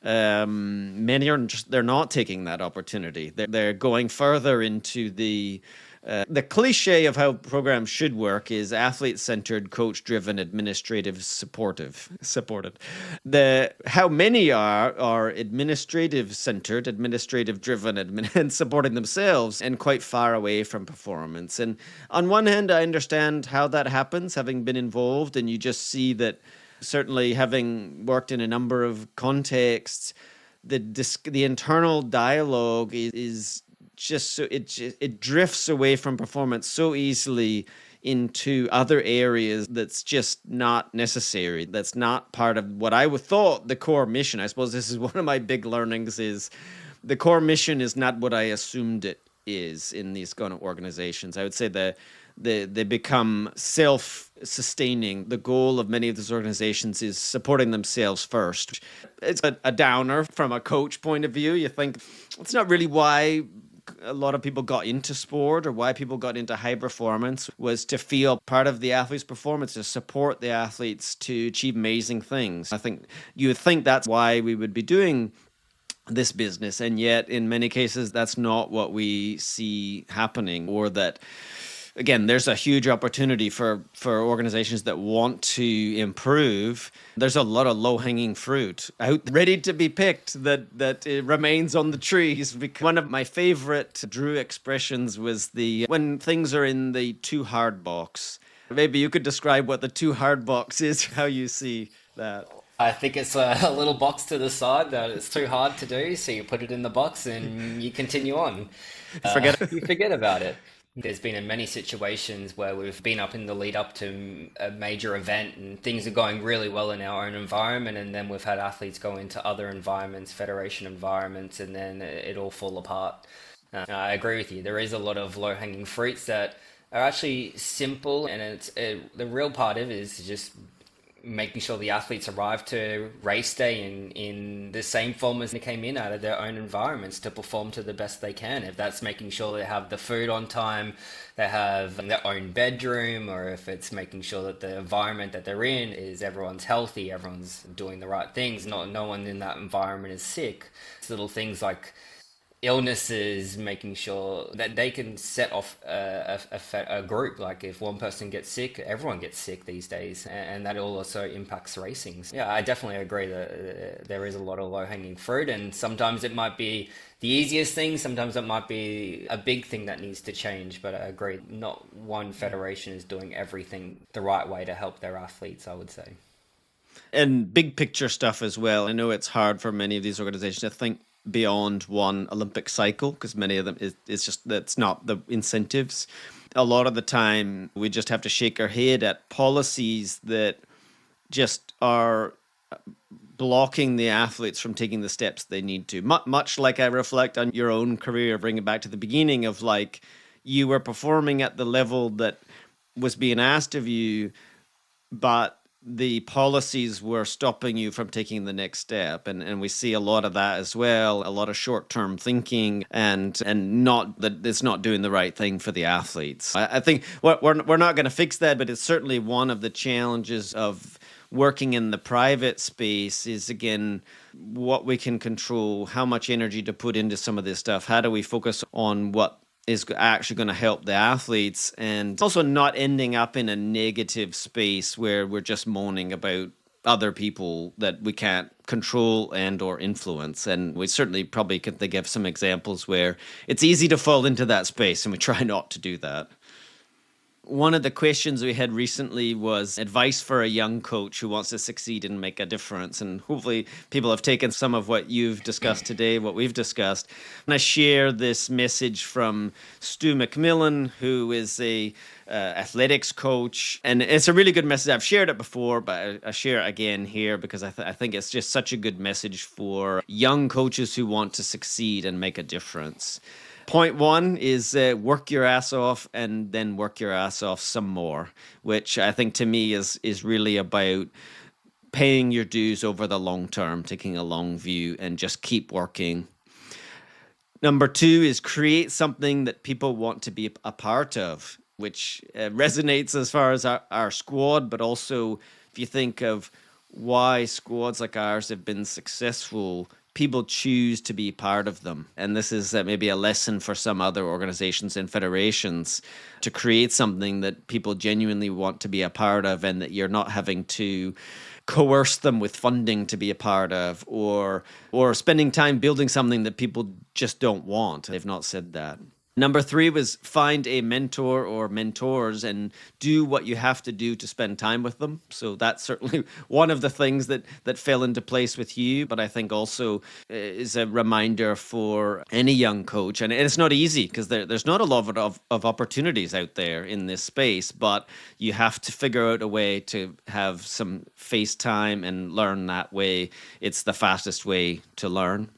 many they're not taking that opportunity. They're going further into the cliche of how programs should work is athlete-centered, coach-driven, administrative, supported. How many are administrative-centered, administrative-driven, and supporting themselves, and quite far away from performance. And on one hand, I understand how that happens, having been involved, and you just see that certainly having worked in a number of contexts, the internal dialogue is just so it drifts away from performance so easily into other areas that's just not necessary. That's not part of what I would thought the core mission. I suppose this is one of my big learnings is the core mission is not what I assumed it is in these kind of organizations. I would say they become self-sustaining. The goal of many of these organizations is supporting themselves first. It's a downer from a coach point of view. You think it's not really why a lot of people got into sport or why people got into high performance was to feel part of the athlete's performance, to support the athletes to achieve amazing things. I think you would think that's why we would be doing this business, and yet in many cases that's not what we see happening. Or that, again, there's a huge opportunity for organizations that want to improve. There's a lot of low-hanging fruit out ready to be picked that remains on the trees. One of my favorite Drew expressions was the when things are in the too hard box. Maybe you could describe what the too hard box is, how you see that. I think it's a little box to the side that it's too hard to do, so you put it in the box and you continue on. Forget You forget about it. There's been in many situations where we've been up in the lead up to a major event and things are going really well in our own environment, and then we've had athletes go into other environments, federation environments, and then it all fall apart. I agree with you. There is a lot of low-hanging fruits that are actually simple, and the real part of it is just making sure the athletes arrive to race day in the same form as they came in out of their own environments to perform to the best they can. If that's making sure they have the food on time, they have their own bedroom, or if it's making sure that the environment that they're in is everyone's healthy, everyone's doing the right things, no one in that environment is sick. It's little things like illnesses, making sure that they can set off a group. Like if one person gets sick, everyone gets sick these days, and that also impacts racing. So, yeah, I definitely agree that there is a lot of low-hanging fruit, and sometimes it might be the easiest thing, sometimes it might be a big thing that needs to change, but I agree, not one federation is doing everything the right way to help their athletes, I would say. And big picture stuff as well. I know it's hard for many of these organizations to think beyond one Olympic cycle because many of them it's just that's not the incentives. A lot of the time we just have to shake our head at policies that just are blocking the athletes from taking the steps they need to. Much like I reflect on your own career, bring it back to the beginning of like you were performing at the level that was being asked of you, but the policies were stopping you from taking the next step. And we see a lot of that as well, a lot of short-term thinking and not that it's not doing the right thing for the athletes. I think we're not going to fix that, but it's certainly one of the challenges of working in the private space is, again, what we can control, how much energy to put into some of this stuff. How do we focus on what is actually going to help the athletes, and also not ending up in a negative space where we're just moaning about other people that we can't control and or influence. And we certainly probably could think of some examples where it's easy to fall into that space, and we try not to do that. One of the questions we had recently was advice for a young coach who wants to succeed and make a difference. And hopefully people have taken some of what you've discussed today, what we've discussed. And I share this message from Stu McMillan, who is a athletics coach. And it's a really good message. I've shared it before, but I share it again here because I think it's just such a good message for young coaches who want to succeed and make a difference. Point one is work your ass off and then work your ass off some more, which I think to me is really about paying your dues over the long term, taking a long view and just keep working. Number two is create something that people want to be a part of, which resonates as far as our squad, but also if you think of why squads like ours have been successful, people choose to be part of them. And this is maybe a lesson for some other organizations and federations to create something that people genuinely want to be a part of, and that you're not having to coerce them with funding to be a part of, or spending time building something that people just don't want. They've not said that. Number three was find a mentor or mentors and do what you have to do to spend time with them. So that's certainly one of the things that fell into place with you, but I think also is a reminder for any young coach. And it's not easy because there's not a lot of opportunities out there in this space, but you have to figure out a way to have some face time and learn that way. It's the fastest way to learn.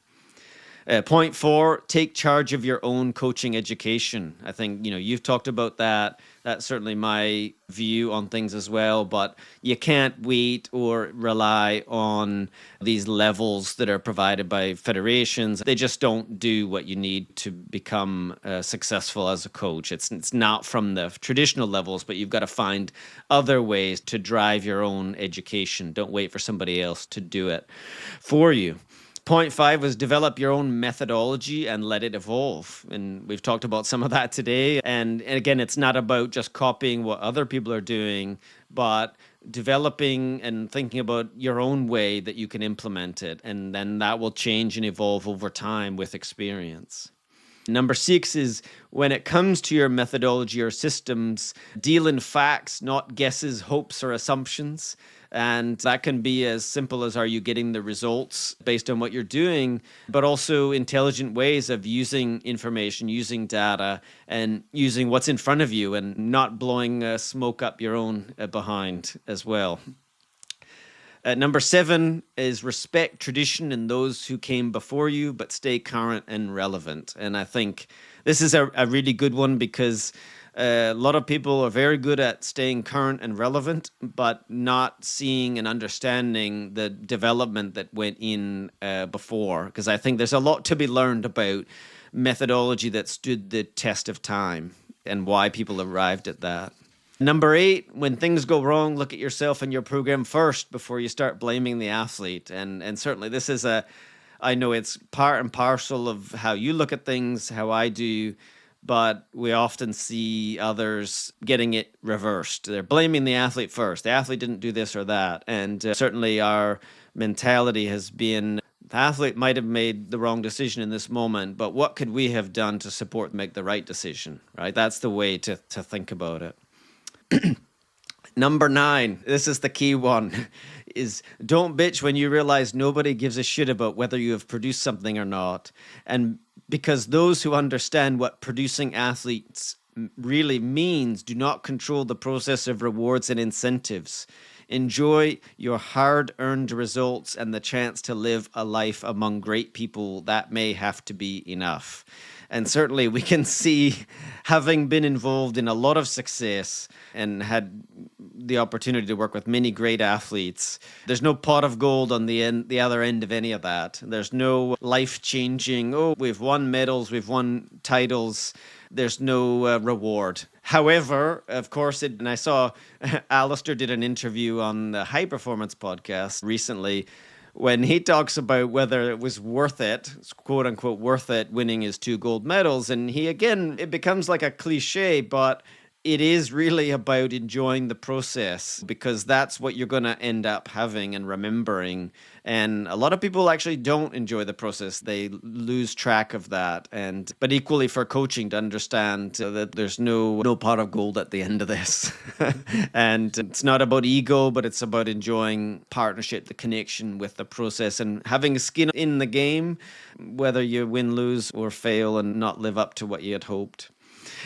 Point four, take charge of your own coaching education. I think, you've talked about that. That's certainly my view on things as well, but you can't wait or rely on these levels that are provided by federations. They just don't do what you need to become successful as a coach. It's not from the traditional levels, but you've got to find other ways to drive your own education. Don't wait for somebody else to do it for you. Point five was develop your own methodology and let it evolve. And we've talked about some of that today. And again, it's not about just copying what other people are doing, but developing and thinking about your own way that you can implement it. And then that will change and evolve over time with experience. Number six is when it comes to your methodology or systems, deal in facts, not guesses, hopes, or assumptions. And that can be as simple as are you getting the results based on what you're doing, but also intelligent ways of using information, using data, and using what's in front of you and not blowing smoke up your own behind as well. Number seven is respect tradition and those who came before you, but stay current and relevant. And I think this is a really good one because a lot of people are very good at staying current and relevant, but not seeing and understanding the development that went in before. Because I think there's a lot to be learned about methodology that stood the test of time and why people arrived at that. Number eight, when things go wrong, look at yourself and your program first before you start blaming the athlete. And certainly this is I know it's part and parcel of how you look at things, how I do, but we often see others getting it reversed. They're blaming the athlete first. The athlete didn't do this or that. And certainly our mentality has been the athlete might have made the wrong decision in this moment, but what could we have done to support make the right decision, right? That's the way to think about it. Number nine, this is the key one, is don't bitch when you realize nobody gives a shit about whether you have produced something or not. And because those who understand what producing athletes really means do not control the process of rewards and incentives. Enjoy your hard-earned results and the chance to live a life among great people. That may have to be enough. And certainly we can see, having been involved in a lot of success and had the opportunity to work with many great athletes, there's no pot of gold on the other end of any of that. There's no life-changing, oh, we've won medals, we've won titles. There's no reward. However, of course, and I saw Alistair did an interview on the High Performance podcast recently when he talks about whether it was worth it, quote unquote, worth it winning his 2 gold medals. And he, again, it becomes like a cliche, but it is really about enjoying the process because that's what you're going to end up having and remembering. And a lot of people actually don't enjoy the process. They lose track of that. But equally for coaching to understand that there's no pot of gold at the end of this. And it's not about ego, but it's about enjoying partnership, the connection with the process and having skin in the game, whether you win, lose, or fail and not live up to what you had hoped.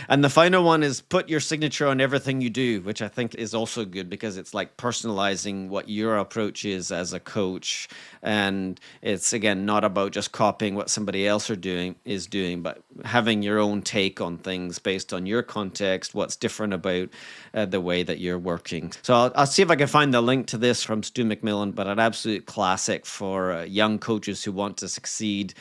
And the final one is put your signature on everything you do, which I think is also good because it's like personalizing what your approach is as a coach. And it's, again, not about just copying what somebody else is doing, but having your own take on things based on your context, what's different about the way that you're working. So I'll see if I can find the link to this from Stu McMillan, but an absolute classic for young coaches who want to succeed.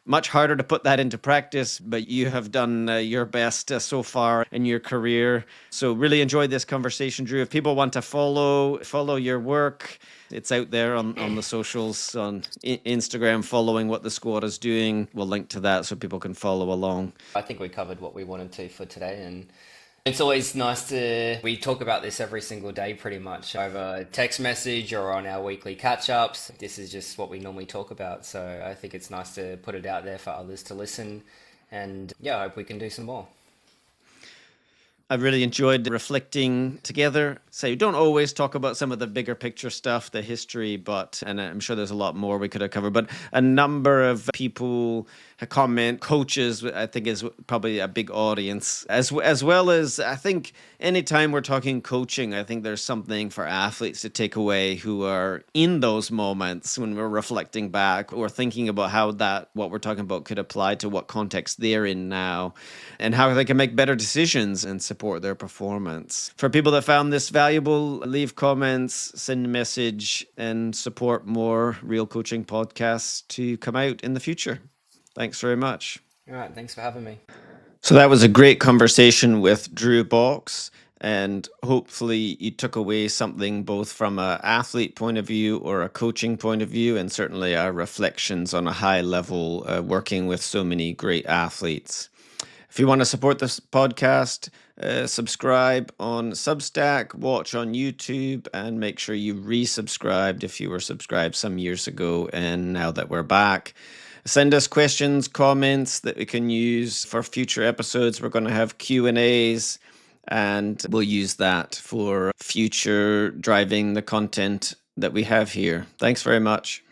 Much harder to put that into practice, but you have done your best so far in your career. So really enjoyed this conversation, Drew. If people want to follow your work, it's out there on the socials, on Instagram, following what the squad is doing. We'll link to that so people can follow along. I think we covered what we wanted to for today, and it's always nice we talk about this every single day pretty much over text message or on our weekly catch-ups. This is just what we normally talk about, so I think it's nice to put it out there for others to listen. And yeah, I hope we can do some more. I really enjoyed reflecting together. So you don't always talk about some of the bigger picture stuff, the history, and I'm sure there's a lot more we could have covered. But a number of people comment, coaches, I think is probably a big audience, as well as I think anytime we're talking coaching, I think there's something for athletes to take away who are in those moments when we're reflecting back or thinking about how what we're talking about could apply to what context they're in now and how they can make better decisions and support their performance. For people that found this valuable, leave comments, send a message, and support more real coaching podcasts to come out in the future. Thanks very much. All right, thanks for having me. So that was a great conversation with Drew Box, and hopefully you took away something both from an athlete point of view or a coaching point of view, and certainly our reflections on a high level working with so many great athletes. If you want to support this podcast, subscribe on Substack, watch on YouTube, and make sure you resubscribed if you were subscribed some years ago. And now that we're back, send us questions, comments that we can use for future episodes. We're going to have Q&As, and we'll use that for future driving the content that we have here. Thanks very much.